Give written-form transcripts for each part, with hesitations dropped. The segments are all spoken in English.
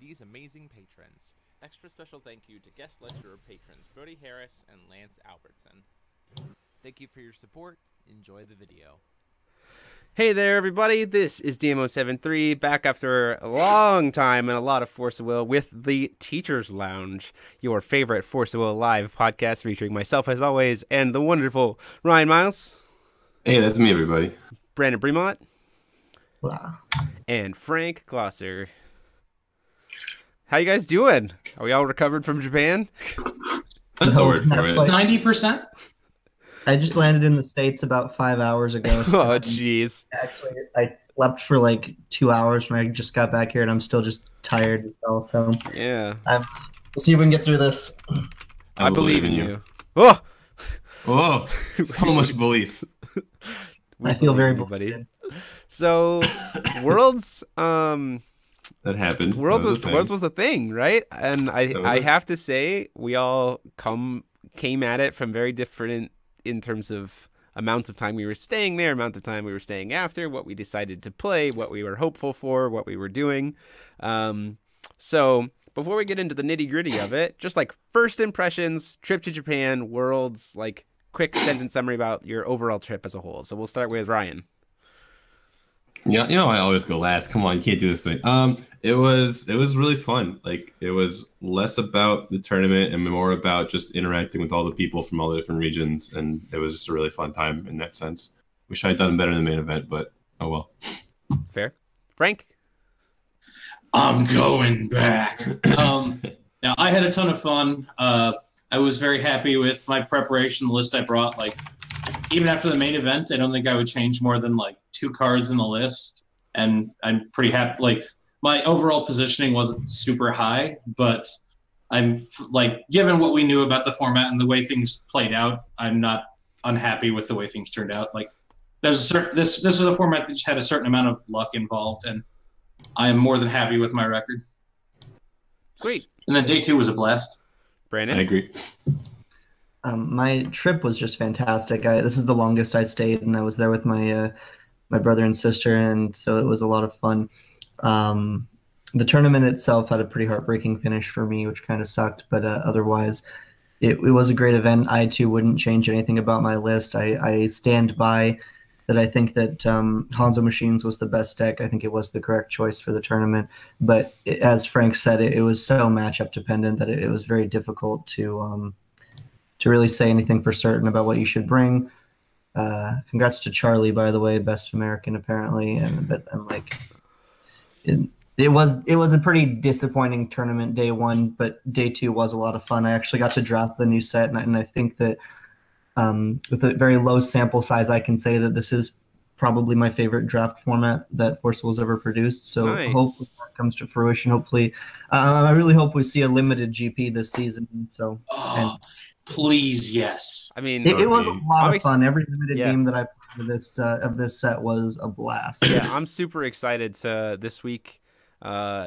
these amazing patrons. Extra special thank you to guest lecturer patrons Brody Harris and Lance Albertson. Thank you for your support. Enjoy the video. Hey there, everybody. This is DMO73 back after a long time and a lot of Force of Will with the Teacher's Lounge, your favorite Force of Will live podcast featuring myself as always and the wonderful Ryan Miles. Hey, that's me, everybody. Brandan Bremont. Wow. And Frank Glosser. How you guys doing? Are we all recovered from Japan? That's the word for it. 90%? I just landed in the States about 5 hours ago. So Oh, jeez. actually, I slept for like 2 hours when I just got back here, and I'm still just tired as well. So Yeah. we'll see if we can get through this. I believe in you. Oh! Oh, so much belief. I feel very buddy. So, Worlds, That happened. Worlds That was a thing, right? And I have to say, we all came at it from very different in terms of amount of time we were staying there, amount of time we were staying after, what we decided to play, what we were hopeful for, what we were doing. So before we get into the nitty gritty of it, just like first impressions, trip to Japan, Worlds, like quick sentence summary about your overall trip as a whole. So we'll start with Ryan. Yeah, I always go last. Come on, you can't do this thing. It was really fun. Like, it was less about the tournament and more about just interacting with all the people from all the different regions, and it was just a really fun time in that sense. Wish I had done better in the main event, but oh well. Fair. Frank? I'm going back. Now, I had a ton of fun. I was very happy with my preparation, the list I brought. Like, even after the main event, I don't think I would change more than like 2 cards in the list, and I'm pretty happy. Like, my overall positioning wasn't super high, but I'm like, given what we knew about the format and the way things played out, I'm not unhappy with the way things turned out. Like, there's this was a format that just had a certain amount of luck involved, and I am more than happy with my record. Sweet. And then day 2 was a blast. Brandon? I agree. My trip was just fantastic. This is the longest I stayed, and I was there with my brother and sister, and so it was a lot of fun. The tournament itself had a pretty heartbreaking finish for me, which kind of sucked, but otherwise it was a great event. I too wouldn't change anything about my list. I stand by that. I think that Hanzo Machines was the best deck. I think it was the correct choice for the tournament, but as Frank said, it was so matchup dependent that it was very difficult to really say anything for certain about what you should bring. Congrats to Charlie, by the way, best American apparently, and like it was a pretty disappointing tournament day 1, but day 2 was a lot of fun. I actually got to draft the new set, and I think that with a very low sample size, I can say that this is probably my favorite draft format that Force Will's ever produced. So Nice. Hopefully that comes to fruition. Hopefully, I really hope we see a limited GP this season. So. Oh, please, yes. I mean, It was a lot of fun. Every limited Yeah. game that I played of this set was a blast. yeah, I'm super excited to this week.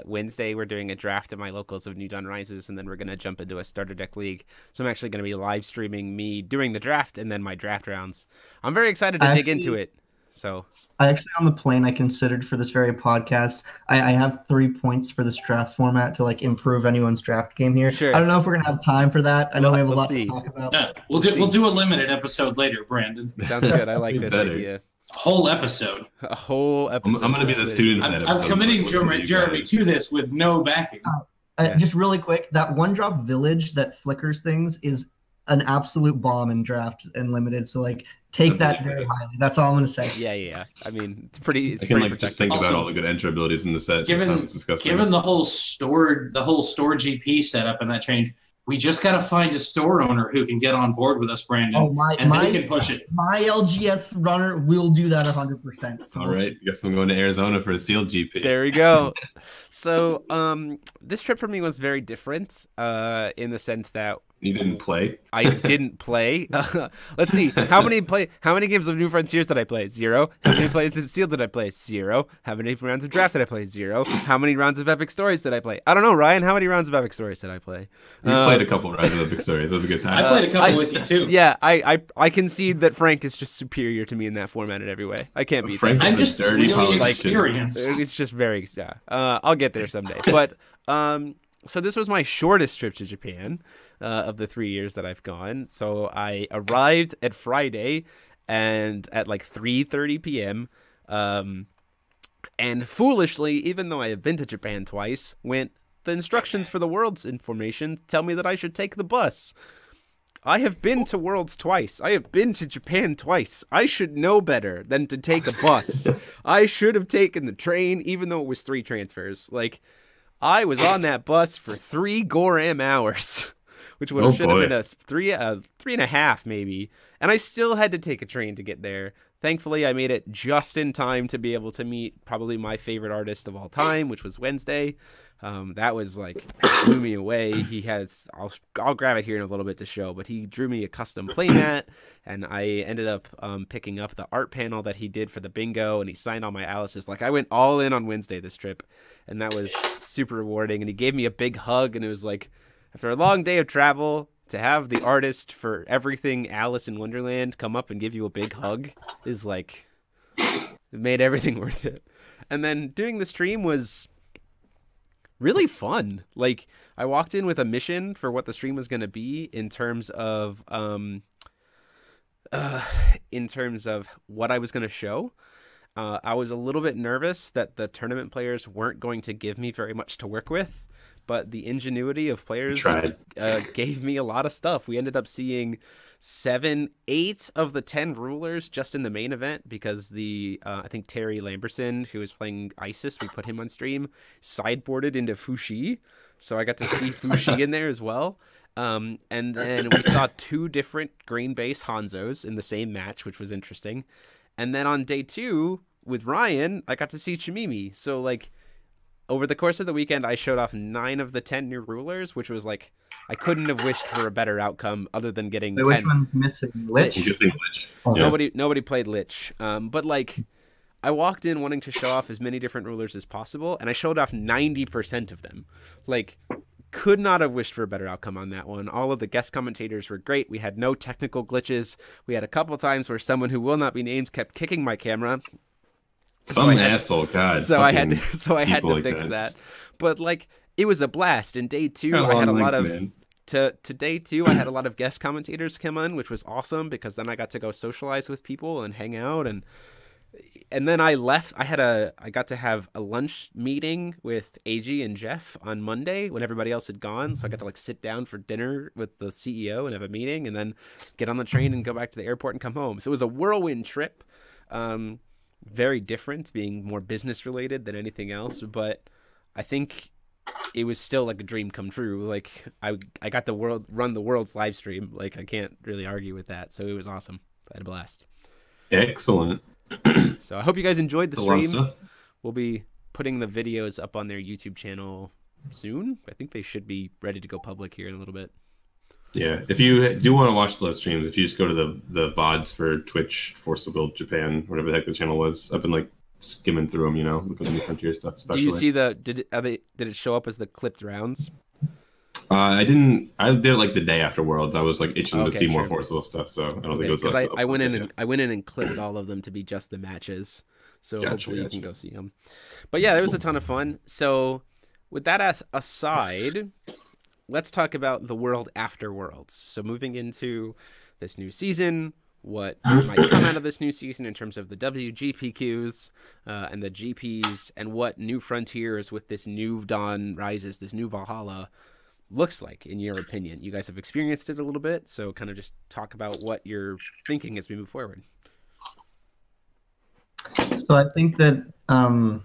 Wednesday, we're doing a draft at my locals of New Dawn Rises, and then we're going to jump into a starter deck league. So I'm actually going to be live streaming me doing the draft and then my draft rounds. I'm very excited to dig into it. So I actually, on the plane, I considered for this very podcast, I have 3 points for this draft format to like improve anyone's draft game here. Sure. I don't know if we're gonna have time for that. I know we have a We'll lot see. to talk about. No, we'll do a limited episode later, Brandon. sounds good. I like this Better. idea. Whole episode. A whole episode. I'm going to be the student. for that I'm episode, committing but listen to you Jeremy guys. to this with no backing. Yeah. Just really quick, that one drop village that flickers things is an absolute bomb in draft and limited. So like, take that very highly. That's all I'm gonna say. Yeah. I mean, it's pretty. It's I can pretty like just protected. think about Also, all the good entry abilities in the set. It Given sounds disgusting. given the whole store GP setup and that change, we just gotta find a store owner who can get on board with us, Brandon, Oh my and they my can push it. my LGS runner will do that 100%. So all right, I guess I'm going to Arizona for a sealed GP. There we go. So, this trip for me was very different, in the sense that You didn't play? I didn't play. Let's see. How many games of New Frontiers did I play? 0. How many plays of Seal did I play? 0. How many rounds of Draft did I play? 0. How many rounds of Epic Stories did I play? I don't know, Ryan. How many rounds of Epic Stories did I play? You played a couple rounds of Epic Stories. It was a good time. I played a couple with you too. Yeah, I concede that Frank is just superior to me in that format in every way. I can't beat Frank that. I'm just dirty really politician. experienced. It's just very I'll get there someday. But so this was my shortest trip to Japan of the 3 years that I've gone. So I arrived at Friday and at like 3:30 p.m. And foolishly, even though I have been to Japan twice, the instructions for the Worlds information tell me that I should take the bus. I have been to Worlds twice. I have been to Japan twice. I should know better than to take a bus. I should have taken the train, even though it was 3 transfers. Like, I was on that bus for 3 Goram hours, which should have been a 3.5 maybe. And I still had to take a train to get there. Thankfully, I made it just in time to be able to meet probably my favorite artist of all time, which was Wednesday. That was like, blew me away. He has, I'll grab it here in a little bit to show, but he drew me a custom playmat, and I ended up picking up the art panel that he did for the bingo, and he signed all my Alice's. Like, I went all in on Wednesday this trip, and that was super rewarding. And he gave me a big hug, and it was like, after a long day of travel, to have the artist for everything Alice in Wonderland come up and give you a big hug is like, it made everything worth it. And then doing the stream was really fun. Like, I walked in with a mission for what the stream was going to be in terms of what I was going to show. I was a little bit nervous that the tournament players weren't going to give me very much to work with, but the ingenuity of players gave me a lot of stuff. We ended up seeing 8 of the 10 rulers just in the main event because I think Terry Lamberson, who was playing Isis, we put him on stream, sideboarded into Fushi. So I got to see Fushi in there as well. And then we saw 2 different green base Hanzos in the same match, which was interesting. And then on day 2 with Ryan, I got to see Chimimi. So like, over the course of the weekend, I showed off 9 of the 10 new rulers, which was like, I couldn't have wished for a better outcome other than getting 10. Which one's missing? Lich? Oh, yeah. Nobody played Lich. But like, I walked in wanting to show off as many different rulers as possible, and I showed off 90% of them. Like, could not have wished for a better outcome on that one. All of the guest commentators were great. We had no technical glitches. We had a couple times where someone who will not be named kept kicking my camera. Asshole, God. So I had to fix that. But like, it was a blast. In day 2, I had a lot of to day 2, I had a lot of guest commentators come on, which was awesome because then I got to go socialize with people and hang out, and then I left. I got to have a lunch meeting with AG and Jeff on Monday when everybody else had gone. So I got to like sit down for dinner with the CEO and have a meeting, and then get on the train and go back to the airport and come home. So it was a whirlwind trip. Very different, being more business related than anything else, but I think it was still like a dream come true. Like, I got to run the World's live stream. Like, I can't really argue with that. So it was awesome. I had a blast. Excellent. So I hope you guys enjoyed the That's stream. We'll be putting the videos up on their YouTube channel soon. I think they should be ready to go public here in a little bit. Yeah, if you do want to watch the live streams, if you just go to the VODs for Twitch, Forcible Japan, whatever the heck the channel was, I've been like skimming through them, look at the New Frontier stuff. Especially. Do you see did it show up as the clipped rounds? I didn't. I did it like the day after Worlds. I was like itching to see more Forcible stuff, so I don't think it was. Because I went in and clipped all of them to be just the matches, so hopefully you can go see them. But yeah, it was a ton of fun. So with that aside, let's talk about the world after Worlds. So moving into this new season, what might come out of this new season in terms of the WGPQs and the GPs, and what New Frontiers with this new Dawn Rises, this new Valhalla, looks like, in your opinion. You guys have experienced it a little bit, so kind of just talk about what you're thinking as we move forward. So I think that kind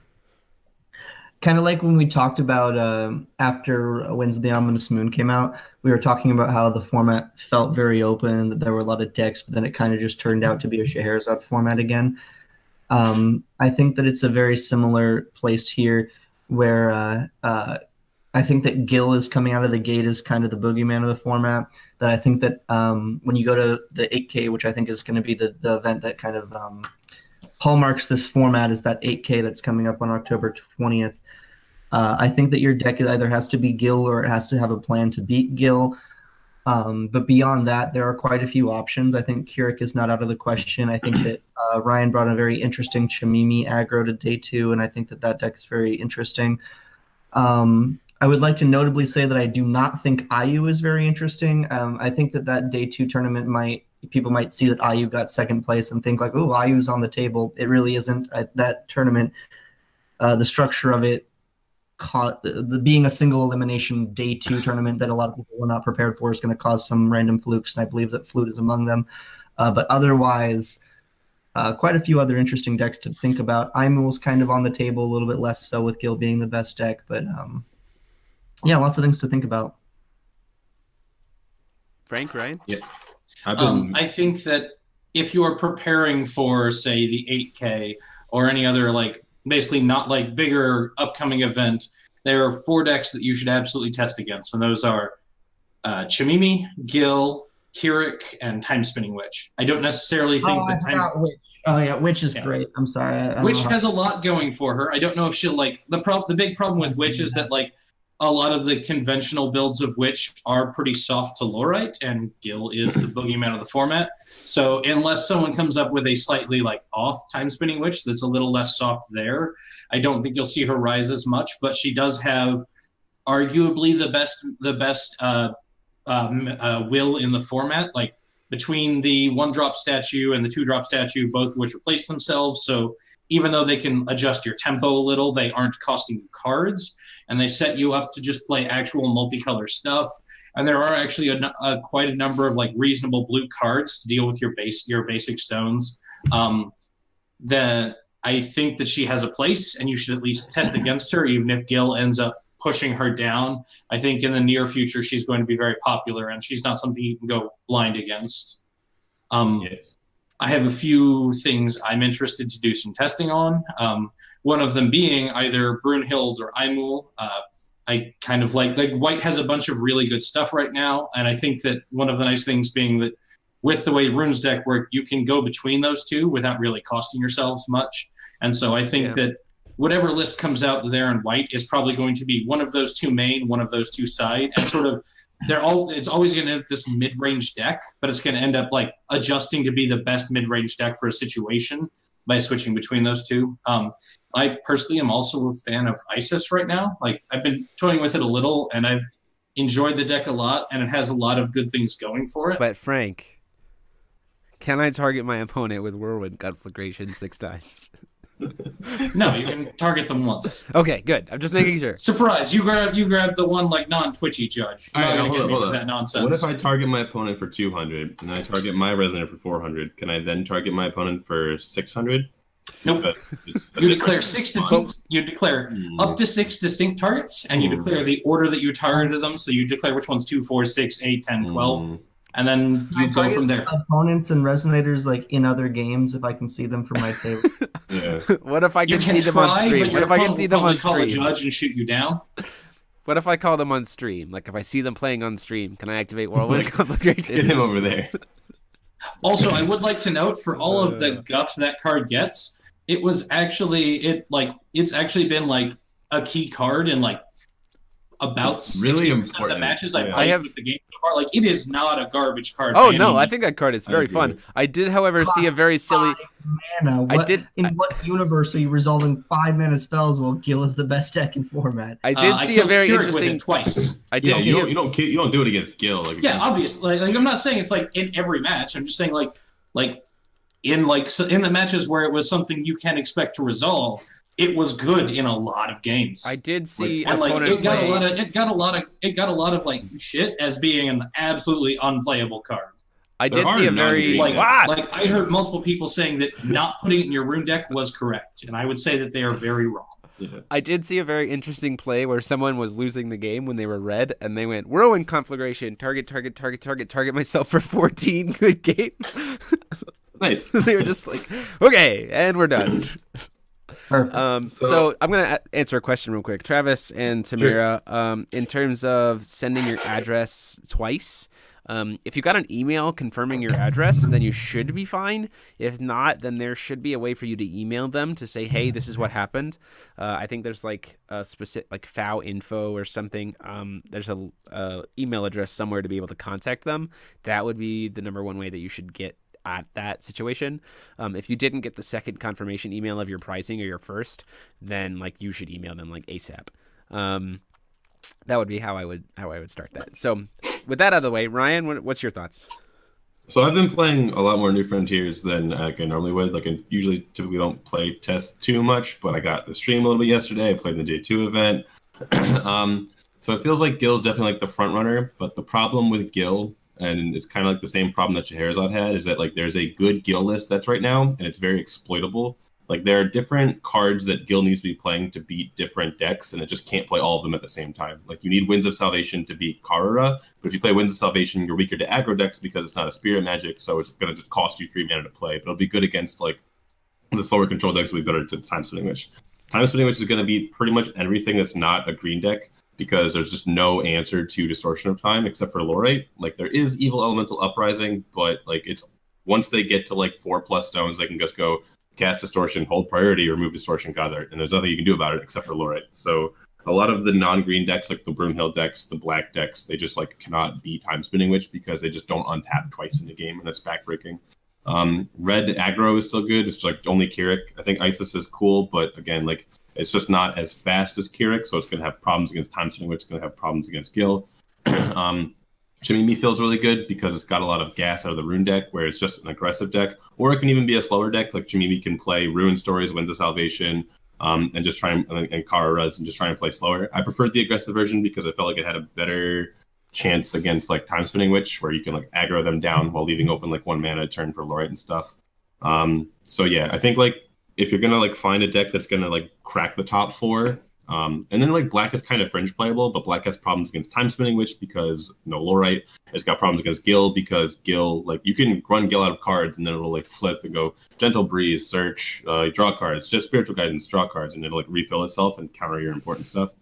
of like when we talked about after Wednesday Ominous Moon came out, we were talking about how the format felt very open, that there were a lot of decks, but then it kind of just turned out to be a Scheherazade format again. I think that it's a very similar place here where I think that Gil is coming out of the gate as kind of the boogeyman of the format. That I think that when you go to the 8K, which I think is going to be the event that kind of hallmarks this format, is that 8K that's coming up on October 20th. I think that your deck either has to be Gil or it has to have a plan to beat Gil. But beyond that, there are quite a few options. I think Keurig is not out of the question. I think that Ryan brought a very interesting Chamimi aggro to day 2, and I think that deck is very interesting. I would like to notably say that I do not think IU is very interesting. I think that day 2 tournament people might see that IU got second place and think like, oh, IU's on the table. It really isn't. That tournament, the structure of it, being a single elimination day 2 tournament that a lot of people were not prepared for, is going to cause some random flukes, and I believe that Flute is among them. But otherwise, quite a few other interesting decks to think about. Imul's kind of on the table, a little bit less so with Gil being the best deck, but yeah, lots of things to think about. Frank, Ryan? Yeah. I think that if you are preparing for, say, the 8K or any other, like, basically not like bigger upcoming event, there are 4 decks that you should absolutely test against, and those are Chamimi, Gil, Keurig, and Time Spinning Witch. I don't necessarily think that Witch. Oh yeah, Witch is great. I'm sorry. Witch has a lot going for her. I don't know if she'll like the big problem with Witch is that like a lot of the conventional builds of Witch are pretty soft to Lorite, and Gil is the boogeyman of the format. So unless someone comes up with a slightly like off Time Spinning Witch that's a little less soft there, I don't think you'll see her rise as much. But she does have arguably the best will in the format. Like between the 1-drop statue and the 2-drop statue, both of which replace themselves. So even though they can adjust your tempo a little, they aren't costing you cards. And they set you up to just play actual multicolor stuff. And there are actually quite a number of like reasonable blue cards to deal with your basic stones. That I think that she has a place, and you should at least test against her, even if Gil ends up pushing her down. I think in the near future she's going to be very popular, and she's not something you can go blind against. Yes. I have a few things I'm interested to do some testing on. One of them being either Brunhild or Imul. I kind of like White has a bunch of really good stuff right now, and I think that one of the nice things being that with the way Rune's deck work, you can go between those two without really costing yourselves much. And so I think that whatever list comes out there in White is probably going to be one of those two main, one of those two side, and sort of it's always going to end up this mid-range deck, but it's going to end up like adjusting to be the best mid-range deck for a situation by switching between those two. I personally am also a fan of Isis right now. Like I've been toying with it a little, and I've enjoyed the deck a lot, and it has a lot of good things going for it. But Frank, can I target my opponent with Whirlwind Conflagration 6 times? No, you can target them once. Okay, good. I'm just making sure. Surprise! You grab the one like non-twitchy judge. All right, hold on. That nonsense. What if I target my opponent for 200 and I target my resident for 400? Can I then target my opponent for 600? Nope. You declare you declare up to 6 distinct targets, and you declare the order that you targeted them. So you declare which one's 2, 4, 6, 8, 10, 12. And then you go from there. Opponents and resonators like in other games, if I can see them from my table. Yeah. What if I can see them on stream? What if I can see them on stream? Call a judge and shoot you down. What if I call them on stream? Like if I see them playing on stream, can I activate Whirlwind Conflagration? Get him over there. Also, I would like to note for all of the guff that card gets, it's actually been like a key card in like about it's really 60% important. of the matches I played with the game so far. Like it is not a garbage card. Oh no, I think that card is very fun. I did, however, see a very silly mana. In what universe are you resolving 5 mana spells while Gil is the best deck in format? I did see a very interesting twice. I did. You don't do it against Gil. Like, yeah, obviously. Like I'm not saying it's like in every match. I'm just saying like in the matches where it was something you can expect to resolve. It was good in a lot of games. I did see, and like it got a lot of like shit as being an absolutely unplayable card. I did see a very like I heard multiple people saying that not putting it in your rune deck was correct, and I would say that they are very wrong. Yeah. I did see a very interesting play where someone was losing the game when they were red, and they went Whirlwind Conflagration, target myself for 14. Good game. Nice. They were just like, okay, and we're done. Perfect. So I'm going to answer a question real quick. Travis and Tamara, in terms of sending your address twice, if you got an email confirming your address, then you should be fine. If not, then there should be a way for you to email them to say, hey, this is what happened. I think there's like a specific, like FOW info or something. There's a email address somewhere to be able to contact them. That would be the number one way that you should get at that situation. If you didn't get the second confirmation email of your pricing or your first, then like you should email them like ASAP. That would be how I would start that. So with that out of the way, Ryan, what's your thoughts? So I've been playing a lot more New Frontiers than I normally would. Like, I usually typically don't play test too much, but I got the stream a little bit yesterday. I played the Day 2 event. So it feels like Gil's definitely like the front runner, but the problem with Gil, and it's kind of like the same problem that Scheherazade had, is that like there's a good Gil list that's right now, and it's very exploitable. Like, there are different cards that Gil needs to be playing to beat different decks, and it just can't play all of them at the same time. Like, you need Winds of Salvation to beat Karura, but if you play Winds of Salvation, you're weaker to aggro decks because it's not a Spirit Magic, so it's going to just cost you 3 mana to play. But it'll be good against, like, the slower control decks will be better to Time Splitting Witch. Time Splitting Witch is going to beat pretty much everything that's not a green deck, because there's just no answer to Distortion of Time except for Lorite. Like, there is Evil Elemental Uprising, but, like, it's once they get to, like, 4+ stones, they can just go cast Distortion, hold priority, remove Distortion Goddard, and there's nothing you can do about it except for Lorite. So a lot of the non-green decks, like the Broomhill decks, the black decks, they just like cannot beat Time Spinning Witch because they just don't untap twice in the game, and it's backbreaking. Red aggro is still good. It's like only Keurig. I think Isis is cool, but again, like it's just not as fast as Keurig, so it's going to have problems against Time Spinning Witch. It's going to have problems against Gil. Chimimi feels really good because it's got a lot of gas out of the Rune deck, where it's just an aggressive deck, or it can even be a slower deck. Like Chimimi can play Rune Stories, Winds of Salvation, and just try and Kararas and just try and play slower. I preferred the aggressive version because I felt like it had a better chance against like Time Spinning Witch, where you can like aggro them down while leaving open like 1 mana a turn for Lorite and stuff. So yeah, I think like if you're gonna like find a deck that's gonna like crack the top 4. And then like black is kind of fringe playable, but black has problems against Time Spinning Witch because no Lorite. It's got problems against Gil because Gil, like you can run Gil out of cards and then it'll like flip and go Gentle Breeze, search, draw cards, just Spiritual Guidance, draw cards, and it'll like refill itself and counter your important stuff.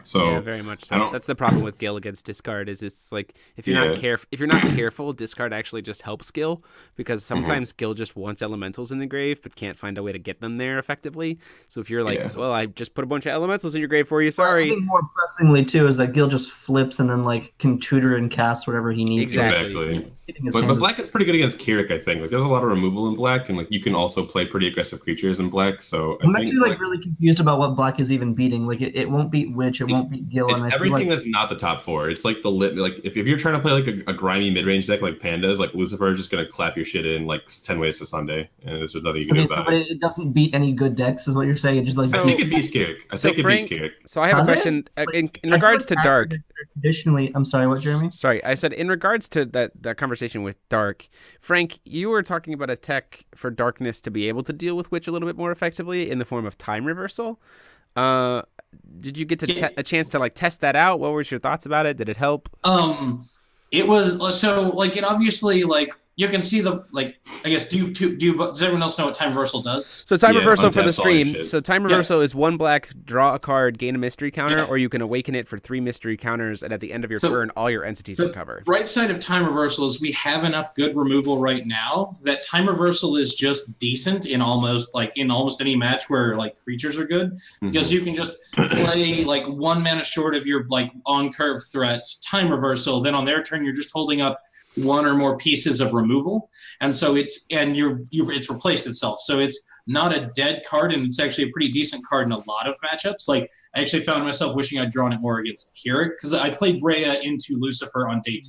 So yeah, very much so. That's the problem with Gil against discard. Is it's like if you're not careful, discard actually just helps Gil, because sometimes Gil just wants elementals in the grave but can't find a way to get them there effectively. So if you're like, well, I just put a bunch of elementals in your grave for you. Sorry. I think more pressingly too is that Gil just flips and then like can tutor and cast whatever he needs. Exactly. But black is pretty good against Keurig, I think. Like there's a lot of removal in black, and like you can also play pretty aggressive creatures in black. So I'm actually like really confused about what black is even beating. Like it won't beat Witch, it won't beat Gil. It's and everything that's not the top 4. It's like the like if you're trying to play like a grimy mid-range deck like Pandas, like Lucifer is just gonna clap your shit in like 10 ways to Sunday, and there's just nothing you can do about it. But it doesn't beat any good decks, is what you're saying. It just like I think it beats Keurig. I think it beats Keurig. So I have a question in regards to Dark. Traditionally, I'm sorry, what, Jeremy? Sorry, I said in regards to that conversation with Dark, Frank, you were talking about a tech for Darkness to be able to deal with Witch a little bit more effectively in the form of Time Reversal. Did you get to a chance to like test that out? What was your thoughts about it? Did it help? It was so like it obviously like you can see the like I guess does everyone else know what Time Reversal does? So Time Reversal for the stream. So Time Reversal is 1 black, draw a card, gain a mystery counter, or you can awaken it for 3 mystery counters, and at the end of your turn, all your entities recover. Right side of Time Reversal is we have enough good removal right now that Time Reversal is just decent in almost any match where like creatures are good, because you can just play like 1 mana short of your like on curve threat Time Reversal, then on their turn you're just holding up 1 or more pieces of removal, and so it's replaced itself. So it's not a dead card, and it's actually a pretty decent card in a lot of matchups. Like I actually found myself wishing I'd drawn it more against Keurig, because I played Rhea into Lucifer on day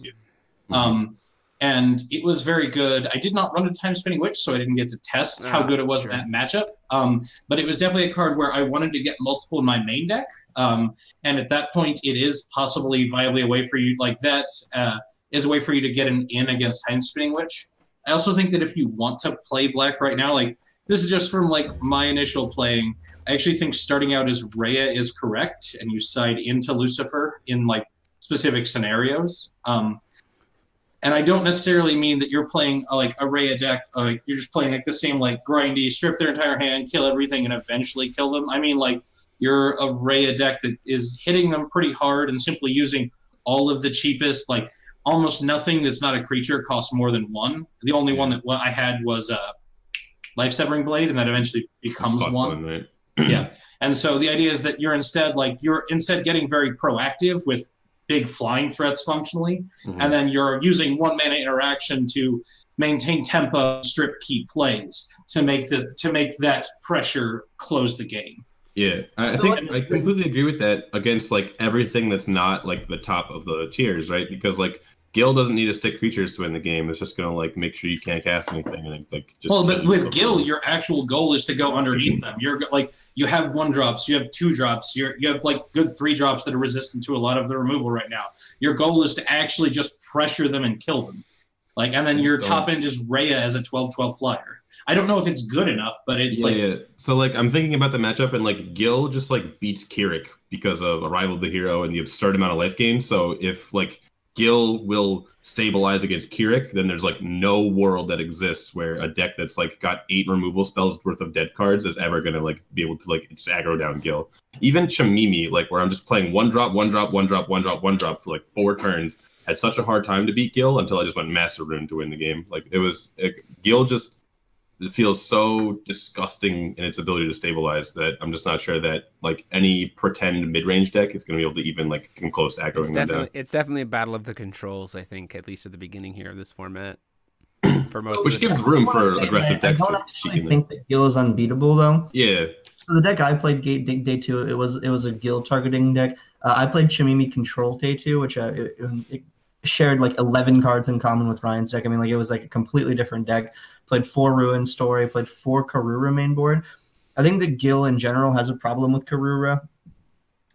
2, and it was very good. I did not run a Time Spinning Witch, so I didn't get to test how good it was in that matchup. But it was definitely a card where I wanted to get multiple in my main deck, and at that point, it is possibly viably a way for you like that. Is a way for you to get an in against Time Spinning Witch. I also think that if you want to play black right now, like this is just from like my initial playing, I actually think starting out as Rhea is correct, and you side into Lucifer in like specific scenarios. And I don't necessarily mean that you're playing like a Rhea deck. You're just playing like the same like grindy, strip their entire hand, kill everything, and eventually kill them. I mean like you're a Rhea deck that is hitting them pretty hard and simply using all of the cheapest, like almost nothing that's not a creature costs more than 1. The only one that I had was Life Severing Blade, and that eventually becomes 1. Right? Yeah. And so the idea is that you're instead getting very proactive with big flying threats functionally, and then you're using 1 mana interaction to maintain tempo, strip key plays to make that pressure close the game. Yeah, I think I completely agree with that against like everything that's not like the top of the tiers, right? Because like Gil doesn't need to stick creatures to win the game. It's just gonna like make sure you can't cast anything and like just. Well, but with Gil, your actual goal is to go underneath them. You're like you have 1-drops, you have 2-drops, you have like good 3-drops that are resistant to a lot of the removal right now. Your goal is to actually just pressure them and kill them, like, and then your top end is Rhea as a 12/12 flyer. I don't know if it's good enough, but it's yeah. So like I'm thinking about the matchup, and like Gil just like beats Keurig because of Arrival of the Hero and the absurd amount of life gain. So if like Gil will stabilize against Keurig, then there's like no world that exists where a deck that's like got 8 removal spells worth of dead cards is ever gonna like be able to like just aggro down Gil. Even Chamimi, like where I'm just playing 1-drop, 1-drop, 1-drop, 1-drop, 1-drop for like 4 turns, had such a hard time to beat Gil until I just went Master Rune to win the game. Like Gil just. It feels so disgusting in its ability to stabilize that I'm just not sure that like any pretend mid-range deck is going to be able to even like come close to aggroing them down. It's definitely a battle of the controls, I think, at least at the beginning here of this format. For most, which gives room for aggressive decks. I don't actually think that Gil is unbeatable though. Yeah. So the deck I played day 2, it was a Gil targeting deck. I played Chamimi Control day 2, which it shared like 11 cards in common with Ryan's deck. I mean, like it was like a completely different deck. Played 4 Ruin Story, played 4 Karura main board. I think that Gil in general has a problem with Karura.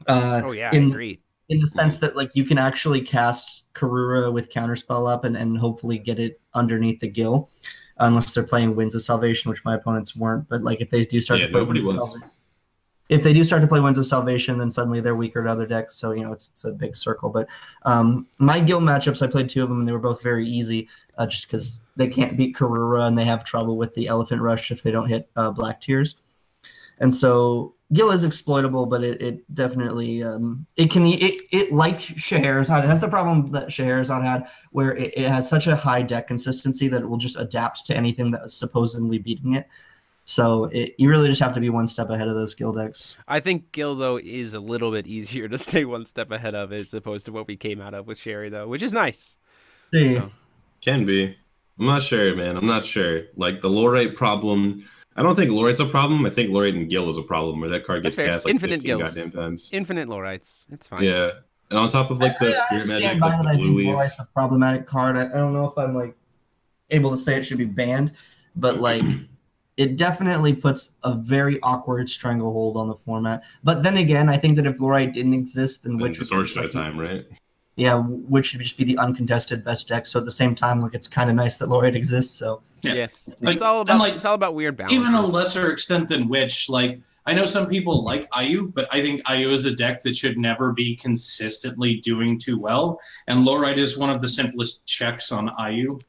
I agree. In the sense that like you can actually cast Karura with Counterspell up and hopefully get it underneath the Gil, unless they're playing Winds of Salvation, which my opponents weren't. But like if they do start to play if they do start to play Winds of Salvation, then suddenly they're weaker to other decks. So, you know, it's a big circle. But my Gil matchups, I played 2 of them, and they were both very easy just because they can't beat Karura, and they have trouble with the Elephant Rush if they don't hit black tiers. And so Gil is exploitable, but it definitely it like Scheherazade. It has the problem that Scheherazade had, where it has such a high deck consistency that it will just adapt to anything that is supposedly beating it. So you really just have to be one step ahead of those Gil decks. I think Gil, though, is a little bit easier to stay one step ahead of as opposed to what we came out of with Sherry, though, which is nice. So. Can be. I'm not sure, man. I'm not sure. Like, the Lorite problem, I don't think Lorite's a problem. I think Lorite and Gil is a problem, where that card gets cast like Infinite 15 Gils. goddamn times. Infinite Lorites. It's fine. Yeah. And on top of, like, the Spirit Magic, like, the Blue Leaf. Lorite's a problematic card. I don't know if I'm, like, able to say it should be banned, but, like... It definitely puts a very awkward stranglehold on the format. But then again, I think that if Lorite didn't exist, then Witch Distortion at a time, right? Yeah, Witch would just be the uncontested best deck. So at the same time, like it's kind of nice that Lorite exists. So yeah. Like, it's all about weird balance. Even a lesser extent than Witch, like I know some people like Ayu, but I think Ayu is a deck that should never be consistently doing too well. And Lorite is one of the simplest checks on Ayu.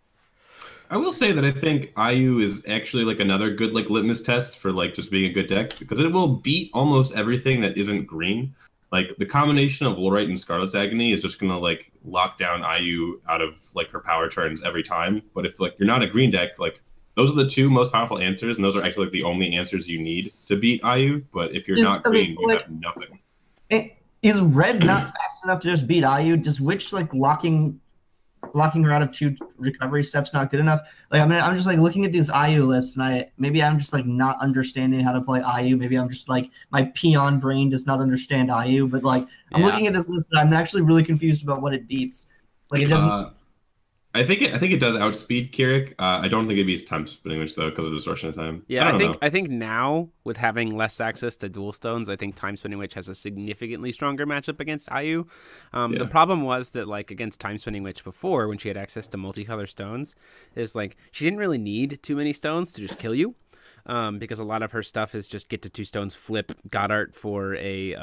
I will say that I think Ayu is actually like another good like litmus test for like just being a good deck, because it will beat almost everything that isn't green. Like the combination of Lorite and Scarlet's Agony is just gonna like lock down Ayu out of like her power turns every time. But if like you're not a green deck, like those are the 2 most powerful answers, and those are actually like the only answers you need to beat Ayu. But if you're not green, you have nothing. Is red not fast enough to just beat Ayu? Does Witch like locking her out of 2 recovery steps not good enough? Like, I mean, I'm just like looking at these Ayu lists, and maybe I'm just like not understanding how to play Ayu. Maybe I'm just like my peon brain does not understand Ayu. But like, I'm looking at this list, and I'm actually really confused about what it beats. Like, it doesn't. I think it does outspeed Keurig. I don't think it beats Time Spinning Witch though, because of Distortion of Time. Yeah, I think now with having less access to dual stones, I think Time Spinning Witch has a significantly stronger matchup against Ayu. The problem was that like against Time Spinning Witch before, when she had access to multicolor stones, is like she didn't really need too many stones to just kill you, because a lot of her stuff is just get to 2 stones, flip Goddard for a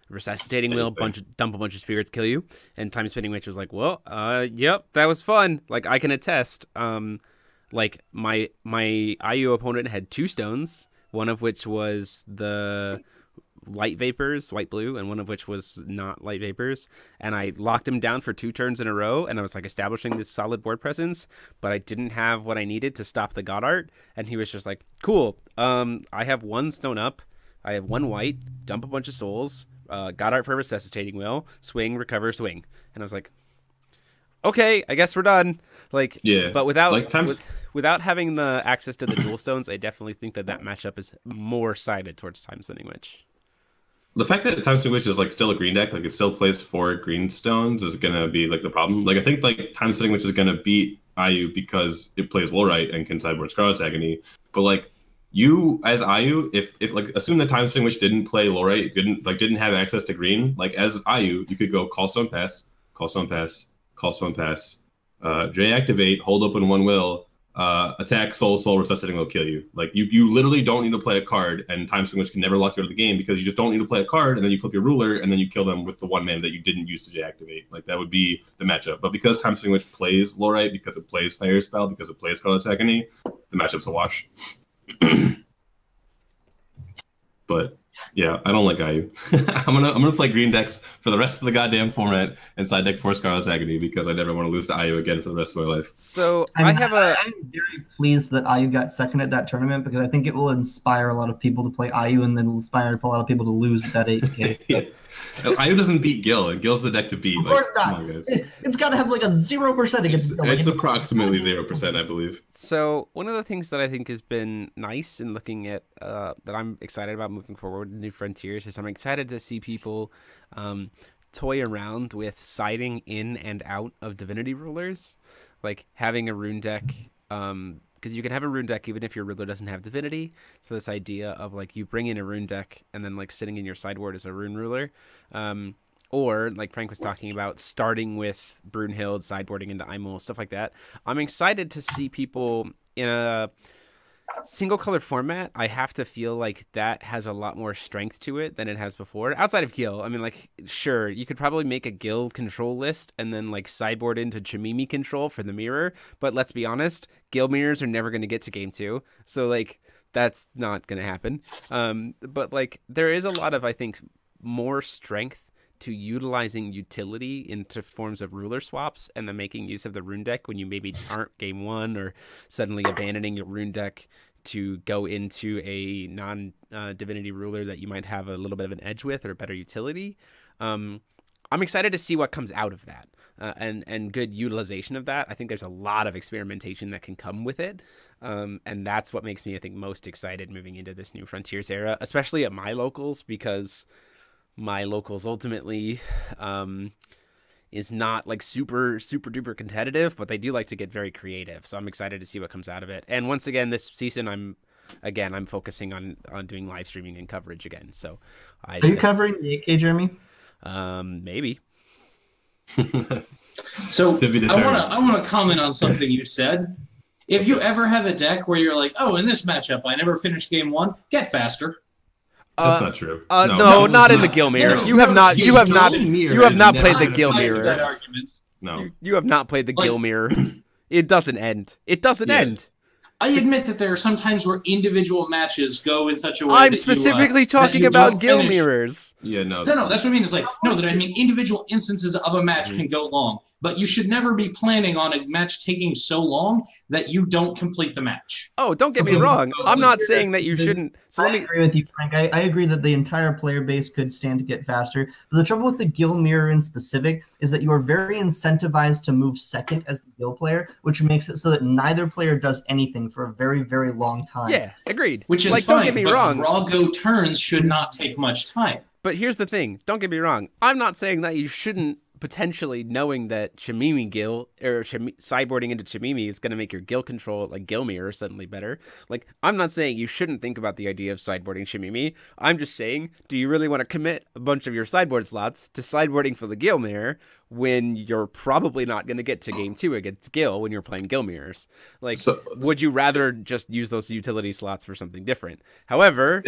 Resuscitating Will, dump a bunch of spirits, kill you. And Time Spinning Witch was like, well, yep, that was fun. Like, I can attest. Like, my IU opponent had 2 stones, one of which was the light vapors, white blue, and one of which was not light vapors. And I locked him down for 2 turns in a row, and I was like establishing this solid board presence, but I didn't have what I needed to stop the God Art. And he was just like, cool, I have 1 stone up, I have 1 white, dump a bunch of souls, God Art for Resuscitating Will, swing, recover, swing. And I was like, okay, I guess we're done. Like, yeah, but without having the access to the dual stones, I definitely think that matchup is more sided towards Time Spinning Witch. The fact that Time Spinning Witch is like still a green deck, like it still plays 4 green stones, is gonna be like the problem. Like I think like Time Spinning Witch is gonna beat IU because it plays Lorite and can sideboard Scarlet's Agony. But like you as IU, if like assume that Time Spinning Witch didn't play Lorite, didn't have access to green, like as IU, you could go Callstone Pass, Callstone Pass, Callstone Pass, J activate, hold open 1 will, attack, soul, Resuscitating will kill you. Like you literally don't need to play a card, and Time Spinning Witch can never lock you out of the game because you just don't need to play a card, and then you flip your ruler, and then you kill them with the 1 mana that you didn't use to J activate. Like that would be the matchup. But because Time Spinning Witch plays Lorite, because it plays Fire Spell, because it plays Scarlet's Agony, the matchup's a wash. But yeah, I don't like IU. I'm gonna play green decks for the rest of the goddamn format and side deck for Scarlet's Agony because I never want to lose to IU again for the rest of my life. So I'm very pleased that IU got second at that tournament because I think it will inspire a lot of people to play IU and then inspire a lot of people to lose that 8K. Yeah. IU doesn't beat Gil, and Gil's the deck to beat. Of course not. Come on, guys. It's got to have like a 0% against. It's approximately 0%, I believe. So one of the things that I think has been nice in looking at that I'm excited about moving forward in New Frontiers is I'm excited to see people toy around with siding in and out of Divinity Rulers, like having a rune deck. Because you can have a rune deck even if your ruler doesn't have Divinity. So this idea of like you bring in a rune deck and then like sitting in your sideboard as a rune ruler. Or like Frank was talking about, starting with Brunhild, sideboarding into Imul, stuff like that. I'm excited to see people in a single color format. I have to feel like that has a lot more strength to it than it has before. Outside of Gil, I mean, like, sure, you could probably make a Gil control list and then like sideboard into Chimimi control for the mirror. But let's be honest, Gil mirrors are never going to get to game 2. So like that's not going to happen. But like there is a lot of, I think, more strength to utilizing utility into forms of ruler swaps and then making use of the rune deck when you maybe aren't game 1 or suddenly abandoning your rune deck to go into a non-divinity ruler that you might have a little bit of an edge with or better utility. I'm excited to see what comes out of that and good utilization of that. I think there's a lot of experimentation that can come with it. And that's what makes me, I think, most excited moving into this New Frontiers era, especially at my locals, because my locals ultimately is not like super duper competitive, but they do like to get very creative. So I'm excited to see what comes out of it. And once again, this season, I'm focusing on doing live streaming and coverage again. So are you covering the 8K, Jeremy? Maybe. So I want to comment on something you said. If you ever have a deck where you're like, oh, in this matchup, I never finished game 1, get faster. That's not true. No, not in the Gil mirror. You have not played the Gil mirror. No, you have not played the Gil mirror. It doesn't end. It doesn't end. I admit that there are some times where individual matches go in such a way. I'm specifically talking about Gil mirrors. Yeah, no. No, that's what I mean. It's like, no, that I mean individual instances of a match can go long, but you should never be planning on a match taking so long that you don't complete the match. Oh, don't get me wrong. I'm not saying that you shouldn't. So I agree with you, Frank. I agree that the entire player base could stand to get faster. But the trouble with the Gil mirror in specific is that you are very incentivized to move second as the Gil player, which makes it so that neither player does anything for a very, very long time. Yeah, agreed. Which is like, fine, don't get me wrong. Draw go turns should not take much time. But here's the thing. Don't get me wrong. I'm not saying that you shouldn't potentially, knowing that Chimimi Gil or sideboarding into Chimimi is going to make your Gil control like Gil mirror suddenly better. Like, I'm not saying you shouldn't think about the idea of sideboarding Chimimi. I'm just saying, do you really want to commit a bunch of your sideboard slots to sideboarding for the Gil mirror when you're probably not going to get to game 2 against Gil when you're playing Gil mirrors? Like, would you rather just use those utility slots for something different? However,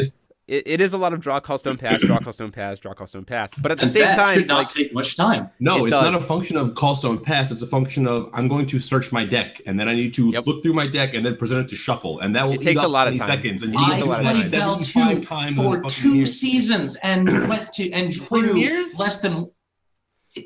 it is a lot of draw, call, stone, pass, draw, call, stone, pass, draw, call, stone, pass. But at the And same that time, should not take much time. No, it's not a does. function of call, stone, pass. It's a function of I'm going to search my deck, and then I need to look through my deck and then present it to shuffle, and that will It takes eat up a lot of 20 time. seconds. And you It need takes to a lot of play time. 75 times for in a fucking 2 year. seasons and went to and drew years? less than.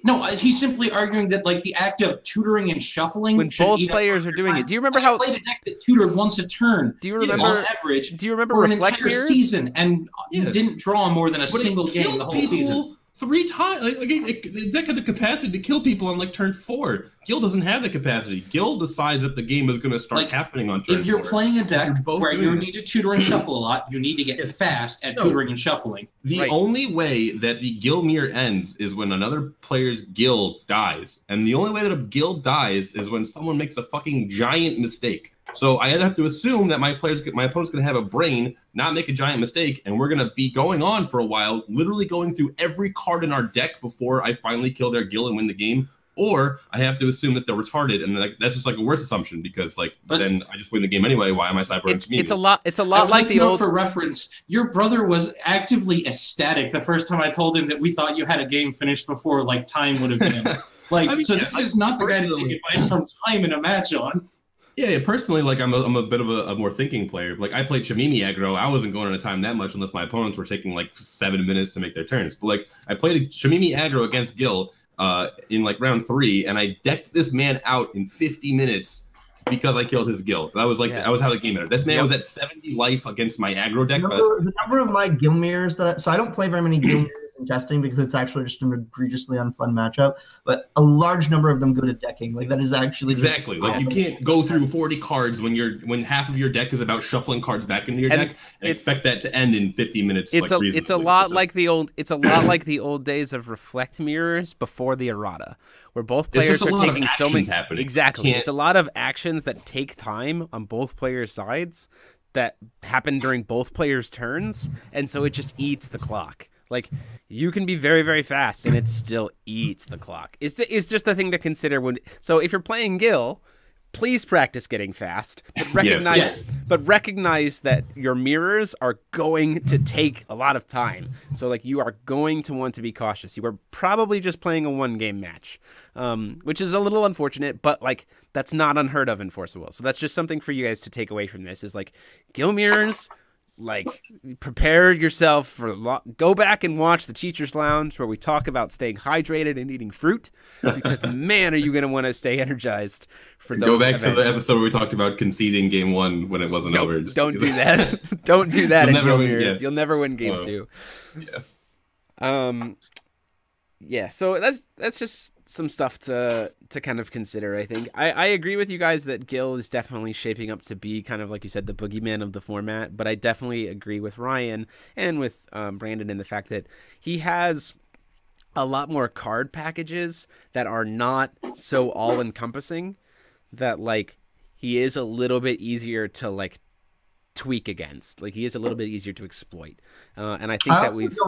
No, he's simply arguing that like the act of tutoring and shuffling when should both eat up players your are doing time. it, do you remember I how? played a deck that tutored once a turn? Do you on remember? average? Do you remember for an reflect entire mirrors? season and Yeah. didn't draw more than a But it single game killed the whole people season. 3 times. The deck had the capacity to kill people on like turn 4. Gil doesn't have the capacity. Gil decides that the game is going to start Like, happening on turn 4. If you're playing a deck You're both where doing you it. need to tutor and shuffle a lot, you need to get fast at No. tutoring and shuffling. The Right. only way that the Gil mirror ends is when another player's Gil dies. And the only way that a Gil dies is when someone makes a fucking giant mistake. So I have to assume that my opponent's going to have a brain, not make a giant mistake, and we're going to be going on for a while, literally going through every card in our deck before I finally kill their Gil and win the game. Or I have to assume that they're retarded, and like that's just like a worse assumption because then I just win the game anyway. Why am I cyber It's a lot. It's a I lot would like to the note old. for reference, your brother was actively ecstatic the first time I told him that we thought you had a game finished before like time would have been. Like, I mean, so yeah, this is not the guy to personally- take advice from time in a match on. Yeah, personally, like I'm a bit of a more thinking player. Like I played Shamimi aggro, I wasn't going on a time that much unless my opponents were taking like 7 minutes to make their turns. But like I played Shamimi aggro against Gil in like round 3, and I decked this man out in 50 minutes because I killed his Gil. That was like that was how the game ended. This man was at 70 life against my aggro deck. The number of my Gil mirrors so I don't play very many Gil mirrors in testing because it's actually just an egregiously unfun matchup. But a large number of them go to decking. Like that is actually Exactly. Like you can't go through 40 cards when half of your deck is about shuffling cards back into your deck and expect that to end in 50 minutes. It's a lot like the old days of reflect mirrors before the errata, where both players are taking so many happening. Exactly. It's a lot of actions that take time on both players' sides that happen during both players' turns, and so it just eats the clock. Like you can be very, very fast, and it still eats the clock. It's just the thing to consider when. So if you're playing Gil, please practice getting fast, but recognize that your mirrors are going to take a lot of time. So like you are going to want to be cautious. You are probably just playing a 1-game match, which is a little unfortunate, but like that's not unheard of in Force of Will. So that's just something for you guys to take away from this is like Gil mirrors. Like, prepare yourself for go back and watch the Teacher's Lounge where we talk about staying hydrated and eating fruit because, man, are you going to want to stay energized for those Go back events. to the episode where we talked about conceding game 1 when it wasn't over. Don't do that. Don't do that in Gil mirrors. You'll never win game 2. Yeah. Yeah, so that's just some stuff to kind of consider, I think. I agree with you guys that Gil is definitely shaping up to be kind of, like you said, the boogeyman of the format, but I definitely agree with Ryan and with Brandon in the fact that he has a lot more card packages that are not so all-encompassing that, like, he is a little bit easier to, like, tweak against. Like, he is a little bit easier to exploit. And I think that we've...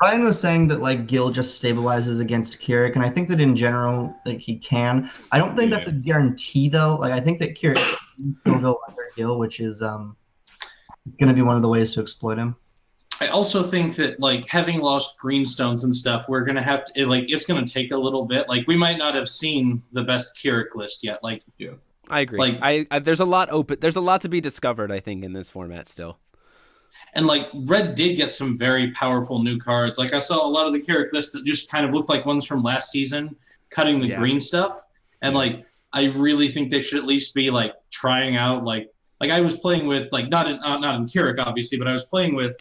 Ryan was saying that like Gil just stabilizes against Keurig, and I think that in general, like he can. I don't think that's a guarantee though. Like I think that Keurig can still go under Gil, which is it's going to be one of the ways to exploit him. I also think that like having lost greenstones and stuff, we're gonna have to it's gonna take a little bit. Like we might not have seen the best Keurig list yet. Like I agree. Like I there's a lot open. There's a lot to be discovered. I think in this format still. And like Red did get some very powerful new cards. Like I saw a lot of the Keurig lists that just kind of looked like ones from last season, cutting the green stuff. And like I really think they should at least be like trying out like I was playing with like not in Keurig obviously, but I was playing with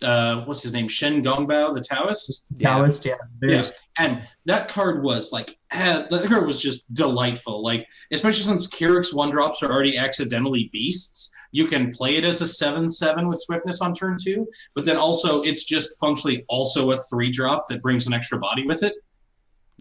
what's his name, Shen Gongbao, the Taoist. Taoist, yeah. And that card was like that card was just delightful. Like especially since Keurig's 1-drops are already accidentally beasts. You can play it as a 7/7 with swiftness on turn 2, but then also it's just functionally also a 3-drop that brings an extra body with it.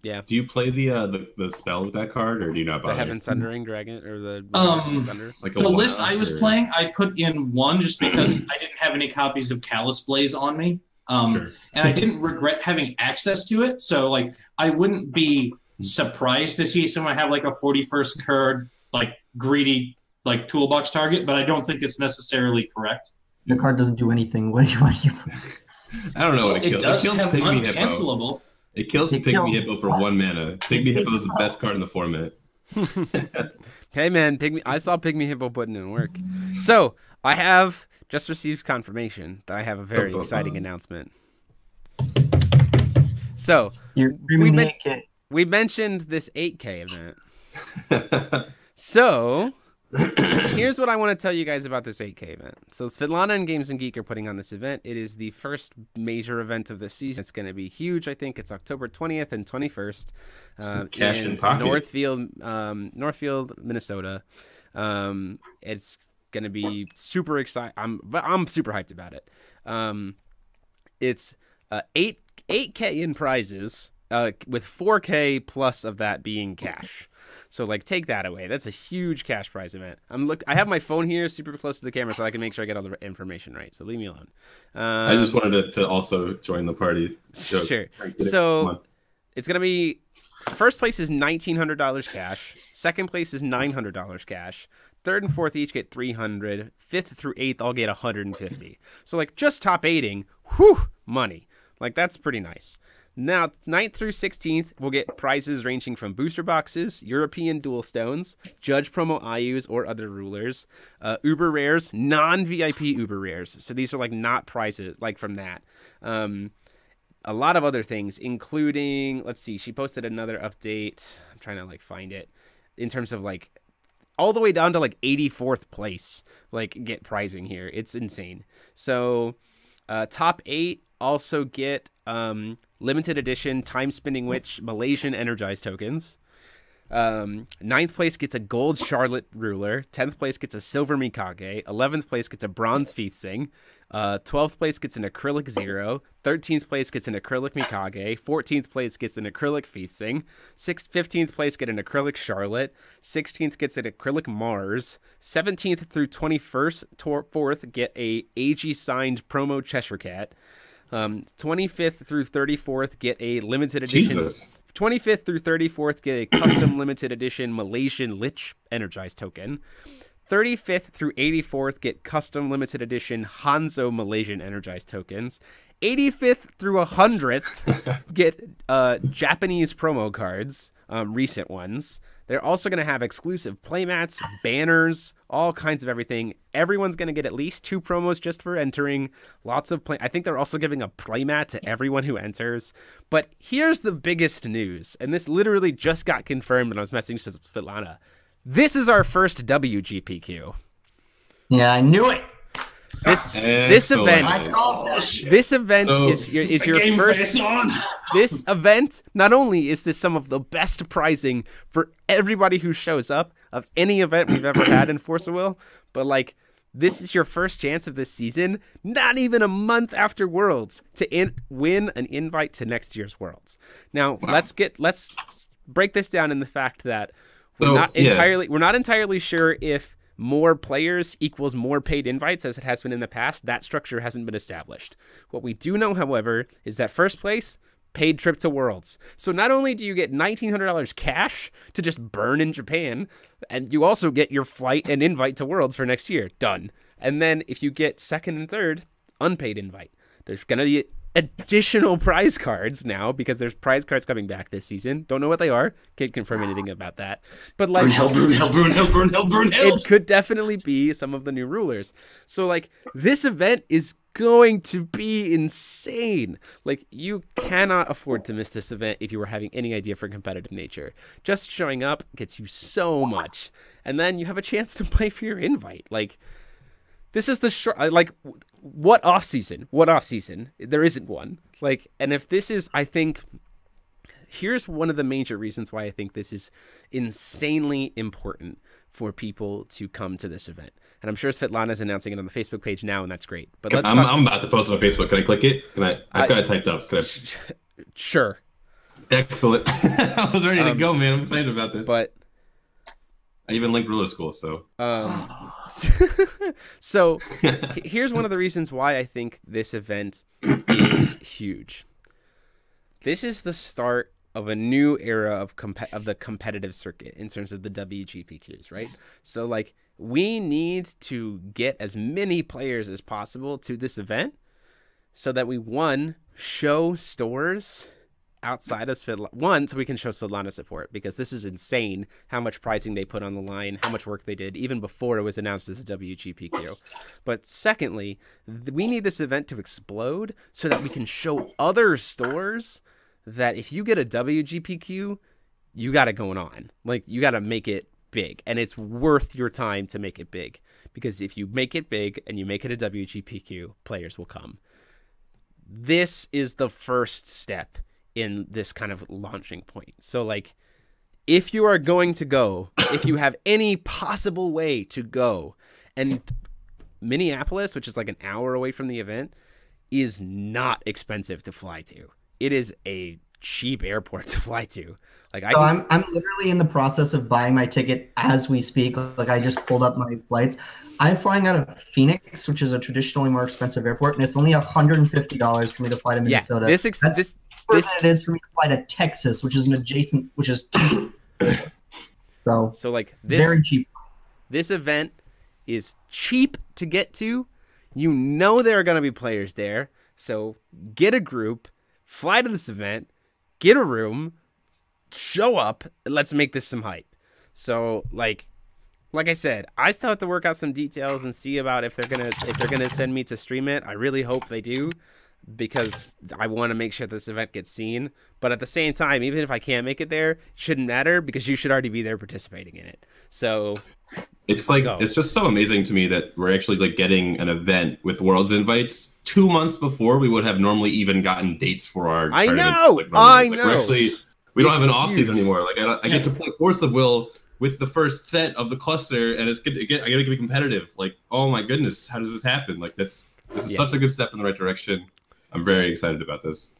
Yeah. Do you play the spell with that card, or do you not bother? The Heaven Sundering Dragon or the Thunder? Like the list I was playing, I put in 1 just because I didn't have any copies of Callous Blaze on me, and I didn't regret having access to it. So like I wouldn't be surprised to see someone have like a 41st card like greedy like toolbox target, but I don't think it's necessarily correct. Your card doesn't do anything. What do you I don't know what it kills. It does kills have Pygmy Hippo. uncancelable. It kills Pygmy Hippo for 1 mana. Pygmy Hippo is the best card in the format. Hey man, I saw Pygmy Hippo putting in work. So I have just received confirmation that I have a very exciting announcement. So we mentioned this 8K event. So here's what I want to tell you guys about this 8K event. So Svetlana and Games and Geek are putting on this event. It is the first major event of the season. It's going to be huge. I think it's October 20th and 21st. Cash in pocket. Northfield, Minnesota. It's going to be super exciting. I'm super hyped about it. It's 8K in prizes, with 4K plus of that being cash. So like take that away. That's a huge cash prize event. I have my phone here super close to the camera so I can make sure I get all the information right. So leave me alone. I just wanted to also join the party. Sure. So it's gonna be first place is $1,900 cash. Second place is $900 cash. Third and fourth each get $300. Fifth through eighth all get $150. So like just top 8ing, money. Like that's pretty nice. Now, 9th through 16th, we'll get prizes ranging from booster boxes, European dual stones, judge promo IUs or other rulers, uber rares, non-VIP uber rares. So these are like not prizes like from that. A lot of other things, including, let's see, she posted another update. I'm trying to like find it in terms of like all the way down to like 84th place, like get prizing here. It's insane. So top 8 also get limited edition time spinning witch Malaysian energized tokens. 9th place gets a gold Charlotte ruler. 10th place gets a silver Mikage. 11th place gets a bronze Featsing. 12th place gets an acrylic 0. 13th place gets an acrylic Mikage. 14th place gets an acrylic Featsing. 15th place get an acrylic Charlotte. 16th gets an acrylic Mars. 17th through 21st, 4th get a AG signed promo Cheshire Cat. 25th through 34th get a limited edition. Jesus. 25th through 34th get a custom limited edition Malaysian Lich energized token. 35th through 84th get custom limited edition Hanzo Malaysian energized tokens. 85th through 100th get Japanese promo cards, recent ones. They're also going to have exclusive playmats, banners, all kinds of everything. Everyone's going to get at least 2 promos just for entering. Lots of I think they're also giving a playmat to everyone who enters. But here's the biggest news, and this literally just got confirmed when I was messaging to Svetlana. This is our first WGPQ. Yeah, I knew it. This event is your first. This event, not only is this some of the best prizing for everybody who shows up of any event we've ever had in Force of Will, but like this is your first chance of this season, not even a month after Worlds, to win an invite to next year's Worlds. Now let's break this down in the fact that we're not entirely sure if more players equals more paid invites as it has been in the past. That structure hasn't been established. What we do know, however, is that first place, paid trip to Worlds. So not only do you get $1,900 cash to just burn in Japan, and you also get your flight and invite to Worlds for next year. Done. And then if you get second and third, unpaid invite. There's going to be additional prize cards now because there's prize cards coming back this season. Don't know what they are. Can't confirm anything about that. But like, burn hell. It could definitely be some of the new rulers. So like this event is going to be insane. Like you cannot afford to miss this event if you were having any idea for competitive nature. Just showing up gets you so much. And then you have a chance to play for your invite. Like this is the short, like what off season? There isn't one. Like, and if this is, I think, here's one of the major reasons why I think this is insanely important for people to come to this event. And I'm sure Svetlana's announcing it on the Facebook page now, and that's great. But I'm about to post it on Facebook. Can I click it? I've got it typed up. Sure. Excellent. I was ready to go, man. I'm excited about this. But I even linked ruler school, so. So here's one of the reasons why I think this event is huge. This is the start of a new era of the competitive circuit in terms of the WGPQs, right? So like we need to get as many players as possible to this event so that we, one, show stores outside of Svetlana, so we can show Svetlana support, because this is insane how much pricing they put on the line, how much work they did, even before it was announced as a WGPQ. But secondly, we need this event to explode so that we can show other stores that if you get a WGPQ, you got it going on. Like, you got to make it big, and it's worth your time to make it big, because if you make it big and you make it a WGPQ, players will come. This is the first step in this kind of launching point. So, like, if you are going to go, if you have any possible way to go, and Minneapolis, which is like an hour away from the event, is not expensive to fly to. It is a cheap airport to fly to. Like, I'm literally in the process of buying my ticket as we speak. Like, I just pulled up my flights. I'm flying out of Phoenix, which is a traditionally more expensive airport, and it's only $150 for me to fly to Minnesota. Yeah, it is for me to fly to Texas, which is so like this, very cheap. This event is cheap to get to. You know there are going to be players there, so get a group, fly to this event, get a room, show up, and let's make this some hype. So like I said, I still have to work out some details and see about if they're gonna send me to stream it. I really hope they do, because I want to make sure this event gets seen. But at the same time, even if I can't make it there, it shouldn't matter, because you should already be there participating in it. So it's like, it's just so amazing to me that we're actually like getting an event with Worlds invites 2 months before we would have normally even gotten dates for our tournaments. I know. We don't have an off season anymore. Like, I get to play Force of Will with the first set of the cluster, and it's good. I got to be competitive. Like, oh my goodness, how does this happen? Like, this is such a good step in the right direction. I'm very excited about this.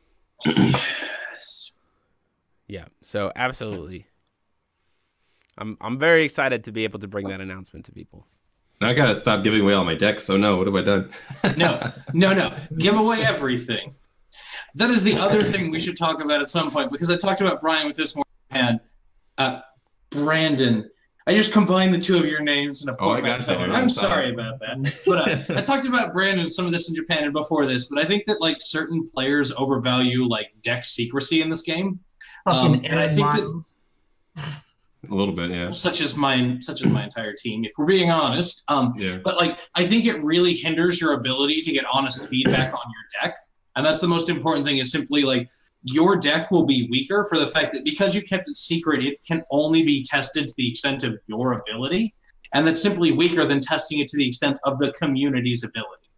Yes. Yeah. So absolutely, I'm very excited to be able to bring that announcement to people. Now I gotta stop giving away all my decks. So no, what have I done? No. Give away everything. That is the other thing we should talk about at some point, because I talked about Brian with this more hand. Brandon, I just combined the two of your names in a portmanteau. I'm sorry about that. But I talked about Brandon, some of this in Japan and before this, but I think that like certain players overvalue like deck secrecy in this game. And I think that a little bit, yeah. Such as my entire team, if we're being honest. But like, I think it really hinders your ability to get honest feedback on your deck. And that's the most important thing, is simply like, your deck will be weaker for the fact that because you kept it secret, it can only be tested to the extent of your ability. And that's simply weaker than testing it to the extent of the community's ability.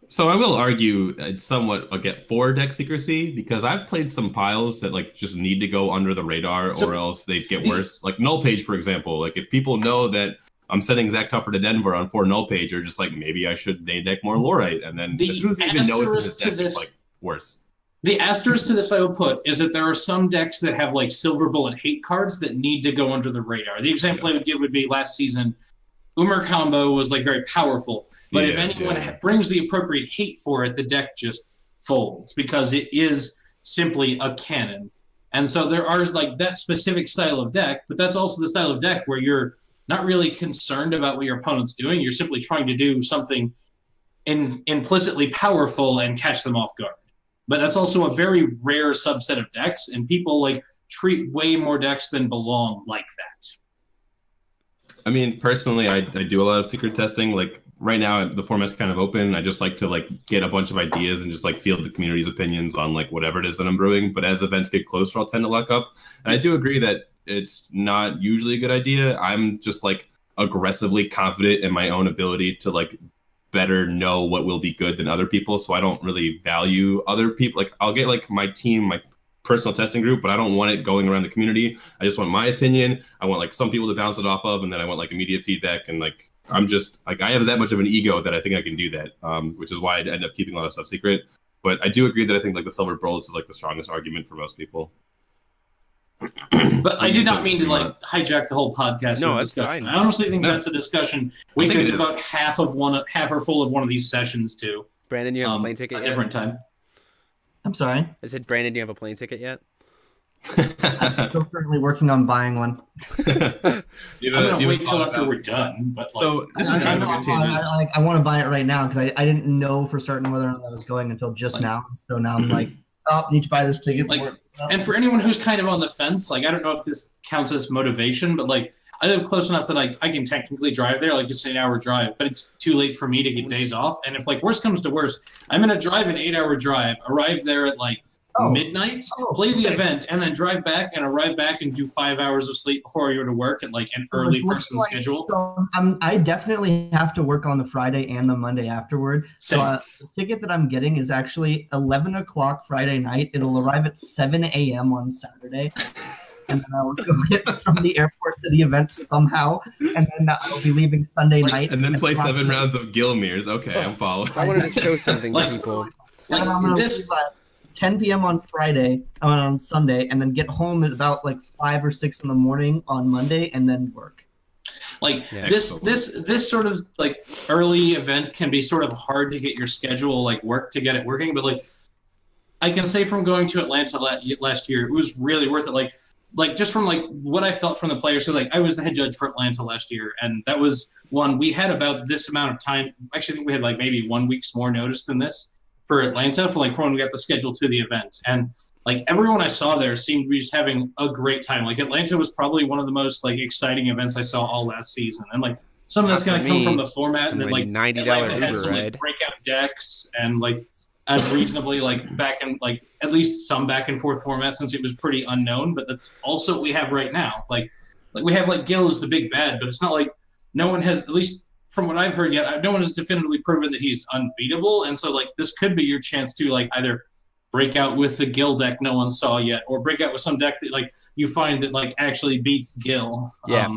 So I will argue somewhat for deck secrecy, because I've played some piles that like just need to go under the radar, or else they get worse. Like Null Page, for example. Like, if people know that I'm sending Zach Tuffer to Denver on 4 Null Page, or just like, maybe I should name deck more Lorite, and then as soon as they even know it's in this deck, it's like worse. The asterisk to this I will put is that there are some decks that have like Silver Bullet hate cards that need to go under the radar. The example I would give would be last season, Umar combo was like very powerful, but if anyone brings the appropriate hate for it, the deck just folds, because it is simply a cannon. And so there are like that specific style of deck, but that's also the style of deck where you're not really concerned about what your opponent's doing. You're simply trying to do something implicitly powerful and catch them off guard. But that's also a very rare subset of decks, and people like treat way more decks than belong like that. I mean, personally, I do a lot of secret testing. Like, right now, the format's kind of open. I just like to like get a bunch of ideas and just like field the community's opinions on like whatever it is that I'm brewing. But as events get closer, I'll tend to lock up. And I do agree that it's not usually a good idea. I'm just like aggressively confident in my own ability to like better know what will be good than other people, so I don't really value other people. Like, I'll get like my team, my personal testing group, but I don't want it going around the community. I just want my opinion. I want like some people to bounce it off of, and then I want like immediate feedback. And like, I'm just like, I have that much of an ego that I think I can do that, which is why I end up keeping a lot of stuff secret. But I do agree that I think like the Silver Brawls is like the strongest argument for most people. But I did not mean to like hijack the whole podcast. No, that's fine. I honestly think that's a discussion we could devote half or full of one of these sessions to. Brandon, you have a plane ticket a yet? different time. I'm sorry? I said, Brandon, do you have a plane ticket yet? I'm still currently working on buying one. I'm gonna wait till after we're done. But like, So this is kind of a good tangent. I want to buy it right now because I didn't know for certain whether or not I was going until just now. So now I'm like, oh, need to buy this ticket. Like, and for anyone who's kind of on the fence, like I don't know if this counts as motivation, but like I live close enough that like I can technically drive there. Like it's an 8-hour drive, but it's too late for me to get days off. And if like worst comes to worst, I'm gonna drive an 8-hour drive, arrive there at like midnight, play the event, and then drive back and arrive back and do 5 hours of sleep before you go to work at like an early person schedule. So I definitely have to work on the Friday and the Monday afterward. So the ticket that I'm getting is actually 11 o'clock Friday night. It'll arrive at 7 a.m. on Saturday. And then I'll go get from the airport to the event somehow. And then I'll be leaving Sunday night. And then play 7 rounds of Gilmires. Okay, I'm following. I wanted to show something to people. And I'm going to leave at 10 p.m. on Friday, on Sunday, and then get home at about like 5 or 6 in the morning on Monday, and then work. Like this sort of like early event can be sort of hard to get your schedule like work to get it working. But like I can say from going to Atlanta last year, it was really worth it. Like just from like what I felt from the players. So like I was the head judge for Atlanta last year, and that was one we had about this amount of time. Actually, I think we had like maybe 1 week's more notice than this for Atlanta for like when we got the schedule to the event. And like everyone I saw there seemed to be just having a great time. Like Atlanta was probably one of the most like exciting events I saw all last season. And like some of that's going to come from the format, and then like $90 Atlanta had Uber some like ride. breakout decks and like reasonably like back and like at least some back and forth format since it was pretty unknown. But that's also what we have right now. Like we have like Gil is the big bad, but it's not like no one has, at least from what I've heard yet, no one has definitively proven that he's unbeatable. And so like this could be your chance to like either break out with the Gil deck no one saw yet, or break out with some deck that like you find that like actually beats Gil. Yeah.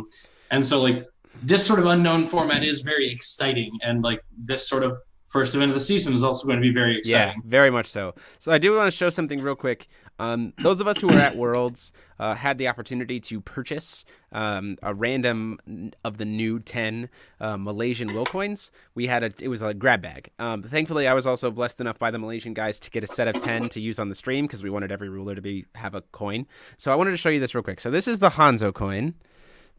And so like this sort of unknown format is very exciting, and like this sort of first event of the season is also going to be very exciting. Yeah, very much so. So I do want to show something real quick. Those of us who were at Worlds had the opportunity to purchase a random of the new 10 Malaysian will coins. It was a grab bag. Thankfully, I was also blessed enough by the Malaysian guys to get a set of 10 to use on the stream because we wanted every ruler to have a coin. So I wanted to show you this real quick. So this is the Hanzo coin.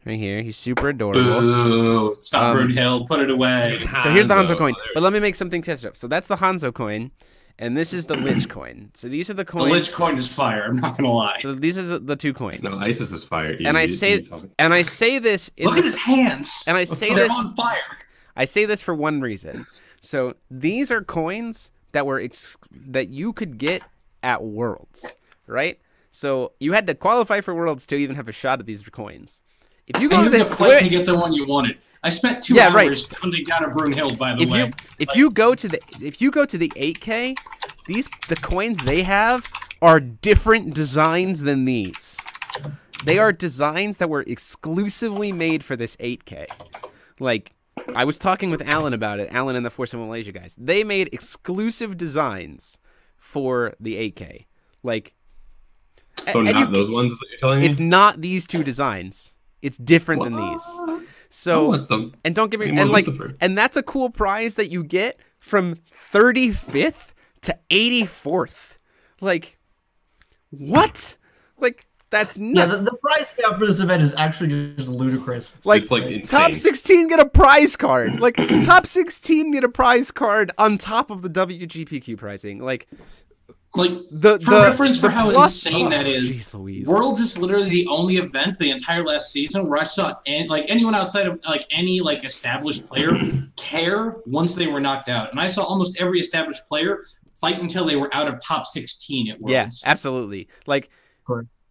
Right here. He's super adorable. Ooh, stop Brunhild, put it away. So here's the Hanzo coin. But let me make something test up. So that's the Hanzo coin, and this is the Lich coin. So these are the coins. The Lich coin is fire, I'm not gonna lie. So these are the 2 coins. No, Isis is fire. I say this. Look at his hands. And I say this. They're on fire. I say this for one reason. So these are coins that that you could get at Worlds, right? So you had to qualify for Worlds to even have a shot at these coins. If you go to the fight to get the one you wanted, I spent 2 hours hunting down a Brunhild. By the way, if you go to the 8K, the coins they have are different designs than these. They are designs that were exclusively made for this 8K. Like I was talking with Alan about it. Alan and the Force of Malaysia guys. They made exclusive designs for the 8K. Like, so not those ones that you're telling me? It's not these 2 designs. It's different than these. So, and don't get me, and that's a cool prize that you get from 35th to 84th. Like, what? Like, that's nuts. Yeah, the prize payout for this event is actually just ludicrous. Like, it's like insane. Top 16 get a prize card. Like, top 16 get a prize card on top of the WGPQ pricing. Like for reference for how insane that is, geez Louise. Worlds is literally the only event the entire last season where I saw anyone outside of any established player care once they were knocked out, and I saw almost every established player fight until they were out of top 16 at Worlds. Yeah, absolutely. Like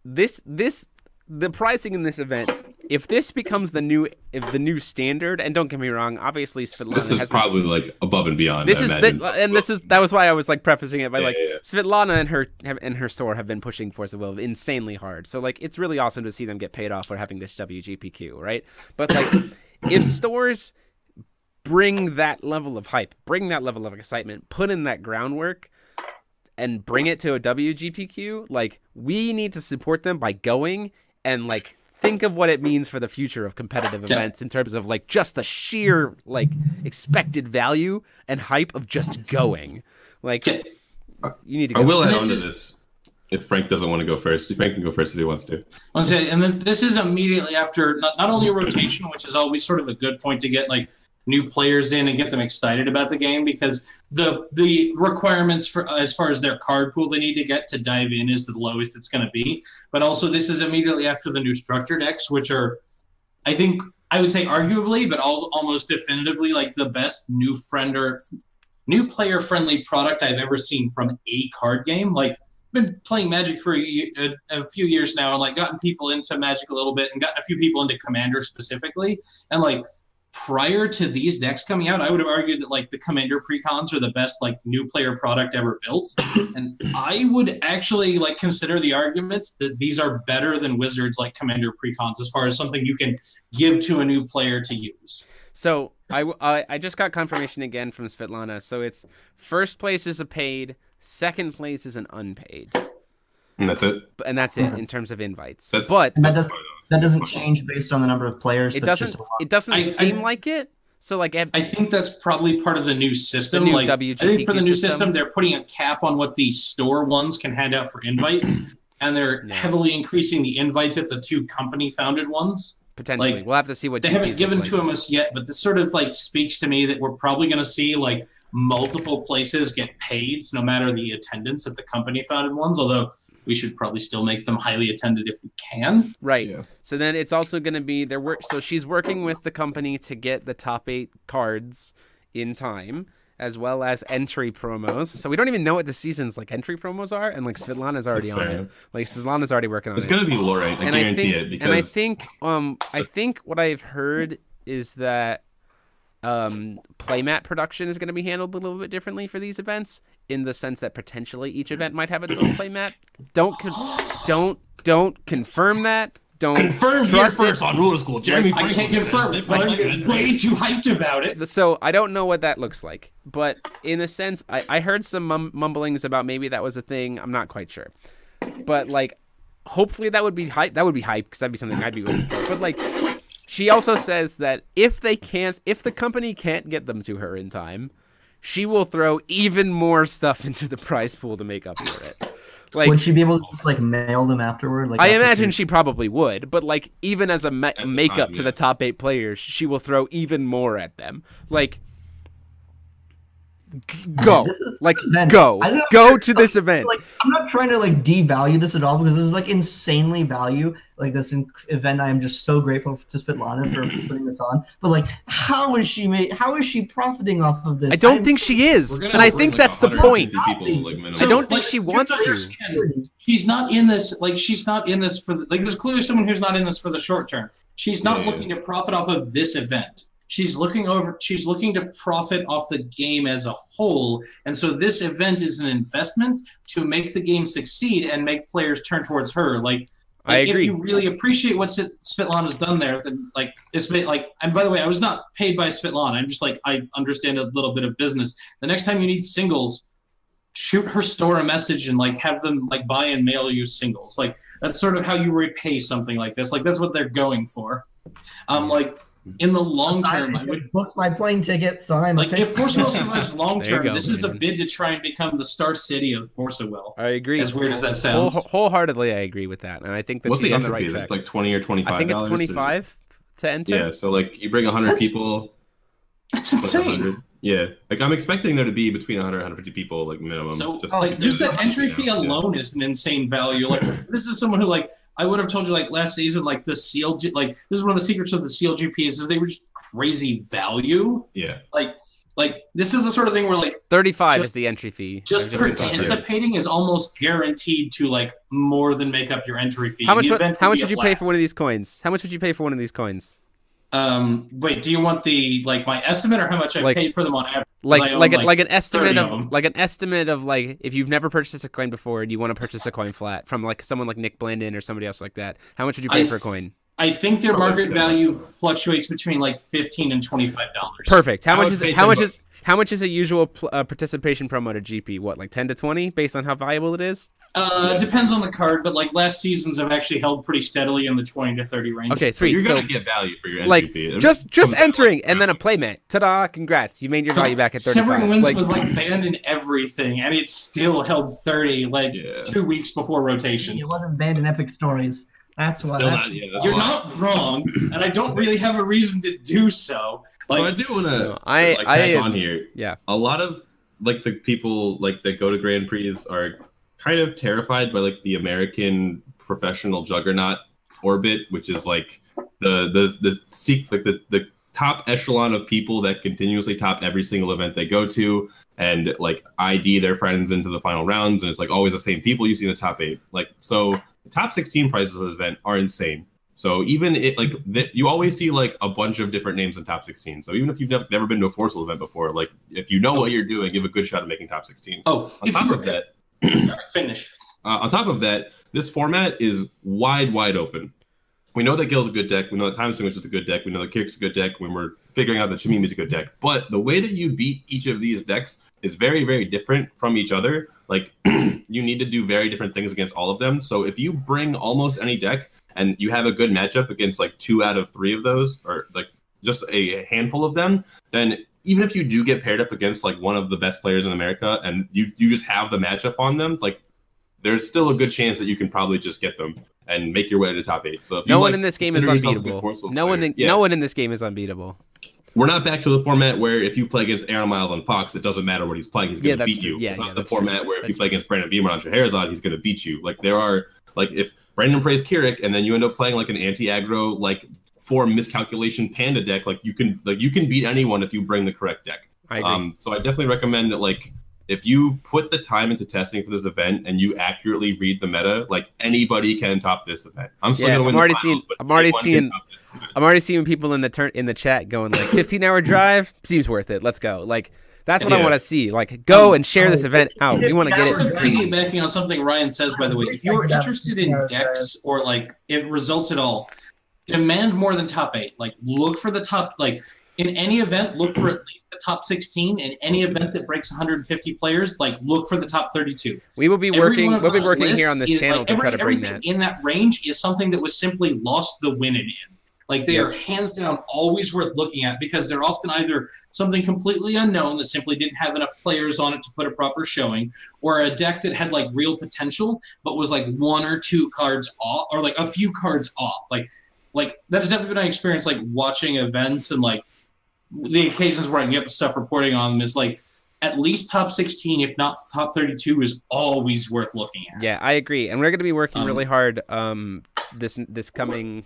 the pricing in this event, if this becomes the new standard, and don't get me wrong, obviously Svetlana this is probably like above and beyond. That was why I was like prefacing it by Svetlana and her store have been pushing Force of Will insanely hard. So like it's really awesome to see them get paid off for having this WGPQ, right? But like if stores bring that level of hype, bring that level of excitement, put in that groundwork, and bring it to a WGPQ, like we need to support them by going and like think of what it means for the future of competitive events in terms of like just the sheer like expected value and hype of just going. Like you need to go. I will add on to this. if Frank doesn't want to go first, Frank can go first if he wants to. And this is immediately after not only a rotation, which is always sort of a good point to get like new players in and get them excited about the game, because the requirements for as far as their card pool they need to get to dive in is the lowest it's going to be. But also this is immediately after the new structure decks, which are, I think, I would say arguably, but also almost definitively like the best new player friendly product I've ever seen from a card game. Like, I've been playing Magic for a few years now, and like gotten people into Magic a little bit, and gotten a few people into Commander specifically, and like, prior to these decks coming out, I would have argued that like the Commander precons are the best like new player product ever built, and I would actually like consider the arguments that these are better than Wizards like Commander precons as far as something you can give to a new player to use. So I just got confirmation again from Svetlana. So it's first place is a paid, second place is an unpaid. And that's it. And that's it in terms of invites. But that doesn't change based on the number of players. It doesn't seem like it. So like I think that's probably part of the new system. The new like WGP I think for the new system, they're putting a cap on what the store ones can hand out for invites, and they're heavily increasing the invites at the two company founded ones. Potentially, like, we'll have to see what they haven't given to us yet. But this sort of like speaks to me that we're probably going to see like multiple places get paid, no matter the attendance at the company founded ones. Although we should probably still make them highly attended if we can. Right. Yeah. So then it's also going to be so she's working with the company to get the top 8 cards in time, as well as entry promos. So we don't even know what the season's like entry promos are, and like Svetlana's already on it. Like Svetlana's already working on it. It's going to be Lorite, I guarantee it. Because... And I think what I've heard is that playmat production is going to be handled a little bit differently for these events, in the sense that potentially each event might have its own playmat. Don't confirm that. Don't confirm here first on Ruler School. Jeremy, I can't confirm it, but I'm way too hyped about it. So I don't know what that looks like, but in a sense, I heard some mumblings about maybe that was a thing. I'm not quite sure, but like, hopefully that would be hype. That would be hype, because that'd be something I'd be willing for. But like, she also says that if the company can't get them to her in time, she will throw even more stuff into the prize pool to make up for it. Like, would she be able to just like mail them afterward? Like, I imagine she probably would, but like, even as a makeup to the top 8 players, she will throw even more at them. Like, go to this event. Like, I'm not trying to like devalue this at all, because this is like insanely value. Like, this event, I am just so grateful to Svetlana for putting this on. But like, how is she profiting off of this? I don't think she is, and I think that's the point. I don't think she wants to. She's not in this. Like, she's not in this for like. There's clearly someone who's not in this for the short term. She's not looking to profit off of this event. She's looking to profit off the game as a whole. And so this event is an investment to make the game succeed and make players turn towards her. Like I agree. If you really appreciate what Svetlana's done there, then like it's like, and by the way, I was not paid by Svetlana. I'm just like, I understand a little bit of business. The next time you need singles, shoot her store a message and like have them like buy and mail you singles. Like, that's sort of how you repay something like this. Like, that's what they're going for. Like, in the long term, I would book my plane ticket. So I'm like, if Force Will survives long term, this is a bid to try and become the Star City of Force Will. I agree. As weird as that sounds, wholeheartedly, I agree with that, and I think that what's she's the on the right track. Like $20 or $25. I think it's $25 to enter. Yeah, so like you bring 100 people. That's insane. 100. Yeah, like I'm expecting there to be between 100 and 150 people, like minimum. So just the entry fee alone is an insane value. Like, this is someone who like. I would have told you like last season, like the CLG, like this is one of the secrets of the CLGPs is they were just crazy value. Yeah. Like this is the sort of thing where like 35 is the entry fee. Just participating is almost guaranteed to like more than make up your entry fee. How much would you pay for one of these coins? How much would you pay for one of these coins? Wait, do you want the like my estimate or how much I paid for them on average? Like an estimate of like if you've never purchased a coin before and you want to purchase a coin flat from like someone like Nick Blandon or somebody else like that, how much would you pay for a coin? I think their market value fluctuates between like $15 and $25. Perfect. How much How much is a usual participation promo to GP? What, like 10 to 20 based on how valuable it is? Depends on the card, but like last seasons have actually held pretty steadily in the 20 to 30 range. Okay, sweet. You're gonna get value for your entry like fee. just entering and then a playmat. Ta-da! Congrats, you made your value back at 35. Severing Winds was like banned in everything, and it still held 30 like 2 weeks before rotation. It wasn't banned in Epic Stories. That's why. You're not wrong, and I don't really have a reason to do so. Like, so I do want to I on here. Yeah, a lot of like the people like that go to Grand Prix are kind of terrified by like the American professional juggernaut orbit, which is like the top echelon of people that continuously top every single event they go to and like ID their friends into the final rounds, and it's like always the same people you see in the top 8. Like, so the top 16 prizes of this event are insane. So even you always see like a bunch of different names in top 16. So even if you've never been to a Forceful event before, like if you know what you're doing, you have a good shot at making top 16. On top of that, finish. On top of that, this format is wide open. We know that Gil's a good deck. We know that Time Swingers is a good deck. We know that Kirk's a good deck when we're figuring out that Shamimi's a good deck. But the way that you beat each of these decks is very, very different from each other. Like, you need to do very different things against all of them. So if you bring almost any deck and you have a good matchup against like 2 out of 3 of those, or like just a handful of them, then even if you do get paired up against like one of the best players in America and you just have the matchup on them, like there's still a good chance that you can probably just get them and make your way to the top 8. So if no one in this game is unbeatable. No one in this game is unbeatable. We're not back to the format where if you play against Aaron Miles on Fox, it doesn't matter what he's playing, he's going to beat you. It's not the format where if you play against Brandon Beamer on Scheherazade, he's going to beat you. Like there are, like if Brandon plays Keurig and then you end up playing like an anti-aggro, like 4 miscalculation Panda deck, like you can beat anyone if you bring the correct deck. I agree. So I definitely recommend that like if you put the time into testing for this event and you accurately read the meta, like anybody can top this event. I'm still gonna win the finals, but I'm already seeing people in the chat going like 15-hour drive seems worth it. Let's go. Like that's what I want to see. Like go and share this event out. We want to get it. Piggybacking on something Ryan says, by the way, if you're interested in decks or like if results at all, demand more than top 8. Like look for the top. Like in any event, look for at least the top 16. In any event that breaks 150 players, like look for the top 32. We will be working. We'll be working here on this channel to try to bring that. In that range is something that was simply lost the win in. Like they are hands down always worth looking at because they're often either something completely unknown that simply didn't have enough players on it to put a proper showing, or a deck that had like real potential but was like 1 or 2 cards off, or like a few cards off. Like that has definitely been my experience. Like watching events and like the occasions where I can get the stuff reporting on them is like at least top 16, if not top 32, is always worth looking at. Yeah, I agree. And we're going to be working really hard this coming,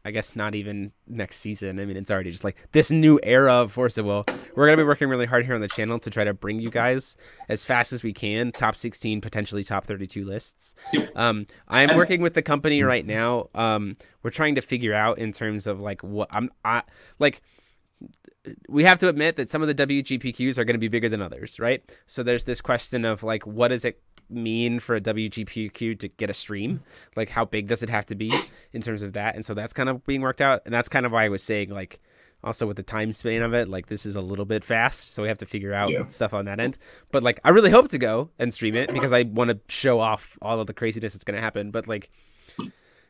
I guess not even next season. I mean, it's already just like this new era of Force of Will. We're going to be working really hard here on the channel to try to bring you guys as fast as we can top 16, potentially top 32 lists. Yep. I'm working with the company right now. We're trying to figure out in terms of like what we have to admit that some of the WGPQs are going to be bigger than others, right? So there's this question of like, what does it mean for a WGPQ to get a stream? Like, how big does it have to be in terms of that? And so that's kind of being worked out. And that's kind of why I was saying, like, also with the time span of it, like this is a little bit fast. So we have to figure out stuff on that end. But like, I really hope to go and stream it because I want to show off all of the craziness that's going to happen. But like,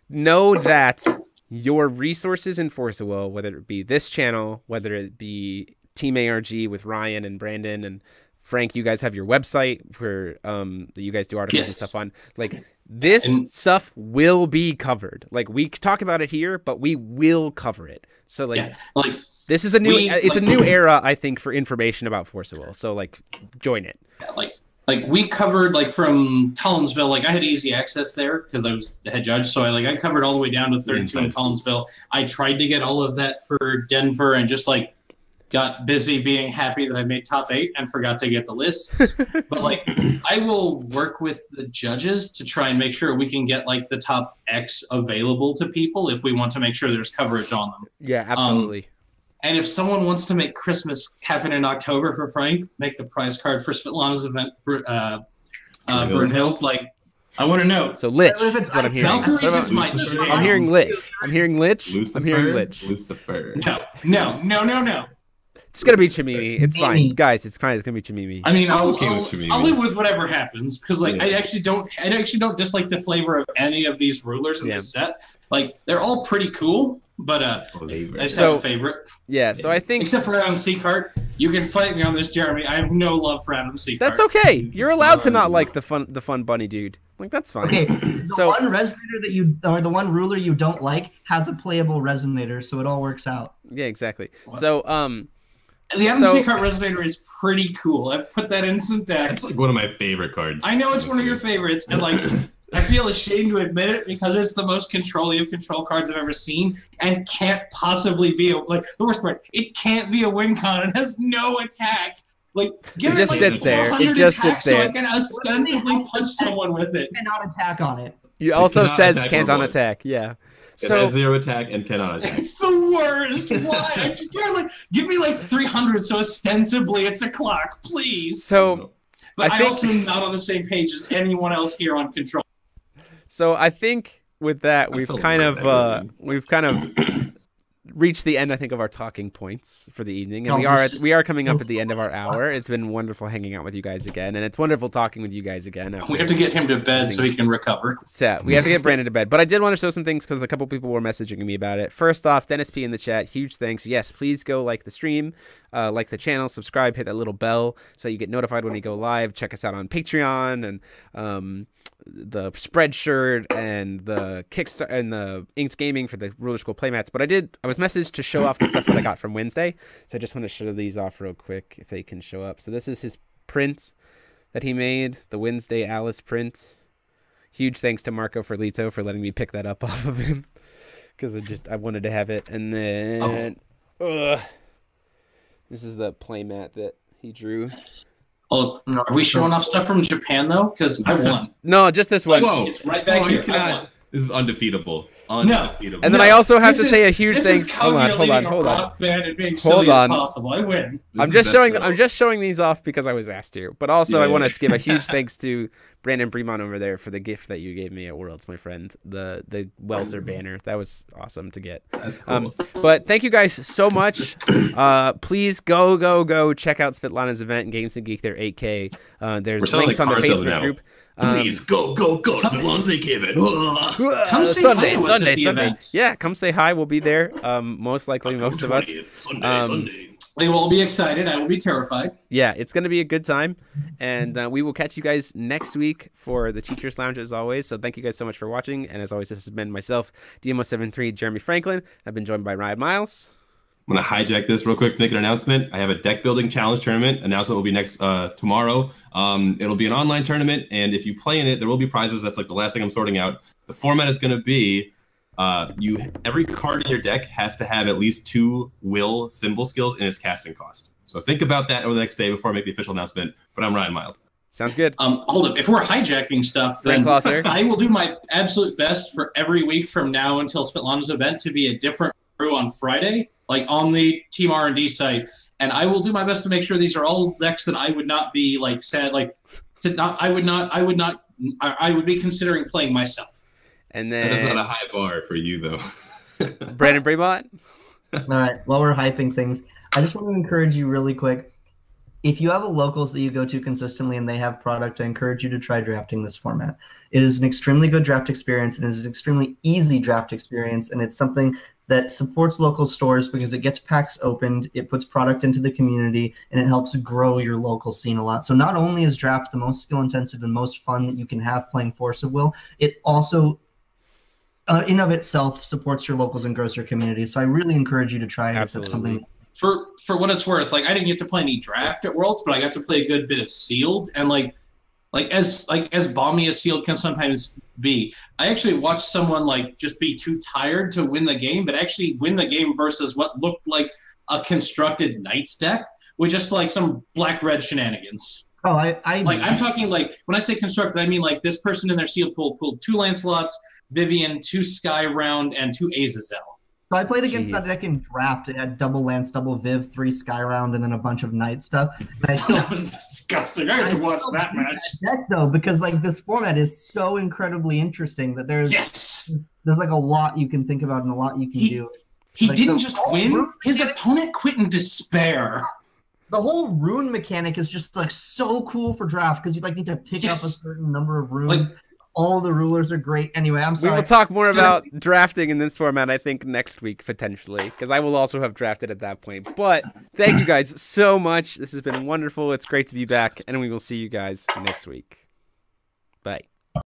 know that your resources in Force of Will, whether it be this channel, whether it be Team ARG with Ryan and Brandon and Frank, you guys have your website where that you guys do articles and stuff on. Like this stuff will be covered. Like we talk about it here, but we will cover it. So like this is a new it's a new era, I think, for information about Force of Will. So like join it. Like we covered like from Collinsville, like I had easy access there because I was the head judge. So I covered all the way down to 32 in Collinsville. I tried to get all of that for Denver and just like got busy being happy that I made top 8 and forgot to get the lists. But like I will work with the judges to try and make sure we can get like the top X available to people if we want to make sure there's coverage on them. Yeah, absolutely. And if someone wants to make Christmas happen in October for Frank, make the prize card for Svetlana's event, Brunhild. Like, I want to know. So Lich is what I'm hearing. Valkyries is my jam. I'm hearing Lich. I'm hearing Lich. Lucifer. I'm hearing Lich. Lucifer. No. It's gonna be Chimimi. It's fine, guys. It's fine. It's gonna be Chimimi. I mean, I'll Chimimi. live with whatever happens because, like, I actually don't dislike the flavor of any of these rulers in this set. Like, they're all pretty cool, but I just have a favorite. Yeah, so I think except for Adam Seacart, you can fight me on this, Jeremy. I have no love for Adam Seacart. that's okay. You're allowed to not like the fun bunny dude. Like, that's fine. Okay, the one resonator or the one ruler you don't like has a playable resonator, so it all works out. Yeah, exactly. So the Adam Seacart resonator is pretty cool. I put that in some decks. It's like one of my favorite cards. I know it's one of your favorites, and like I feel ashamed to admit it because it's the most control-y of control cards I've ever seen, and can't possibly be the worst part. It can't be a win con. It has no attack. Like, give it just sits there. It just sits there. So I can ostensibly punch someone with it. Cannot attack on it. You also says can't on attack. Yeah. So it has 0 attack and cannot attack. It's the worst. Why? I just give me like 300, so ostensibly it's a clock, please. So, but I also am not on the same page as anyone else here on control. So I think with that we've kind of reached the end, I think, of our talking points for the evening, and we are coming up at the end of our hour. It's been wonderful hanging out with you guys again, and it's wonderful talking with you guys again. We have to get him to bed so he can recover. So we have to get Brandon to bed, but I did want to show some things because a couple people were messaging me about it. First off, Dennis P in the chat, huge thanks. Yes, please go like the stream, like the channel, subscribe, hit that little bell so you get notified when we go live. Check us out on Patreon and the spread shirt and the Kickstarter and the Inks Gaming for the Ruler School playmats. But I was messaged to show off the stuff that I got from Wednesday, so I just want to show these off real quick if they can show up. So this is his print that he made, the Wednesday Alice print. Huge thanks to Marco Ferlito for letting me pick that up off of him because I wanted to have it. And then this is the playmat that he drew. Oh, are we showing off stuff from Japan though? Because I won. No, just this one. Whoa! It's right back here. This is undefeatable. No. And then I also have to say a huge thanks. Hold on. I win. I'm just showing these off because I was asked to. But also I want to give a huge thanks to Brandan Bremont over there for the gift that you gave me at Worlds, my friend. The Welser banner. That was awesome to get. That's cool. But thank you guys so much. Please go check out Svetlana's event, Games and Geek. They're 8K. There's links on the Facebook group. Please go to Svetlana's 8K event. Come say Sunday. Yeah, come say hi. We'll be there. Most likely, most of us. Sunday. They will all be excited. I will be terrified. Yeah, it's going to be a good time. And we will catch you guys next week for the Teacher's Lounge as always. So thank you guys so much for watching. And as always, this has been myself, DMO73, Jeremy Franklin. I've been joined by Ryan Miles. I'm going to hijack this real quick to make an announcement. I have a deck building challenge tournament. Announcement will be next tomorrow. It'll be an online tournament. And if you play in it, there will be prizes. That's like the last thing I'm sorting out. The format is going to be every card in your deck has to have at least 2 will symbol skills in its casting cost. So think about that over the next day before I make the official announcement. But I'm Ryan Miles. Sounds good. Hold up. If we're hijacking stuff, then I will do my absolute best for every week from now until Svetlana's event to be a different crew on Friday, like on the Team R&D site. And I will do my best to make sure these are all decks that I would not be like sad, like I would be considering playing myself. And then that is not a high bar for you, though. Brandan Bremont. All right. While we're hyping things, I just want to encourage you really quick. If you have a locals that you go to consistently and they have product, I encourage you to try drafting this format. It is an extremely good draft experience and it is an extremely easy draft experience, and it's something that supports local stores because it gets packs opened, it puts product into the community, and it helps grow your local scene a lot. So not only is draft the most skill-intensive and most fun that you can have playing Force of Will, it also in of itself supports your locals and grows your community. So I really encourage you to try it. Absolutely. If that's something. For what it's worth, like I didn't get to play any draft at Worlds, but I got to play a good bit of sealed, and like as balmy as sealed can sometimes be, I actually watched someone like just be too tired to win the game, but actually win the game versus what looked like a constructed Knights deck with just like some black-red shenanigans. Oh, I'm talking like when I say constructed, I mean like this person in their sealed pool pulled 2 Lancelots, Vivian, 2 Sky Round, and 2 Azazel. So I played against that deck in draft. It had double Lance, double Viv, 3 Sky Round, and then a bunch of Knight stuff. And that was disgusting. I had to watch that match. Deck, though, because like this format is so incredibly interesting that there's like a lot you can think about and a lot you can do. He Like, didn't the just whole win. rune His mechanic- opponent quit in despair. The whole rune mechanic is just like so cool for draft because you like need to pick Yes. up a certain number of runes. All the rulers are great. Anyway, I'm We sorry. will talk more about drafting in this format, I think, next week, potentially, because I will also have drafted at that point. But thank you guys so much. This has been wonderful. It's great to be back, and we will see you guys next week. Bye.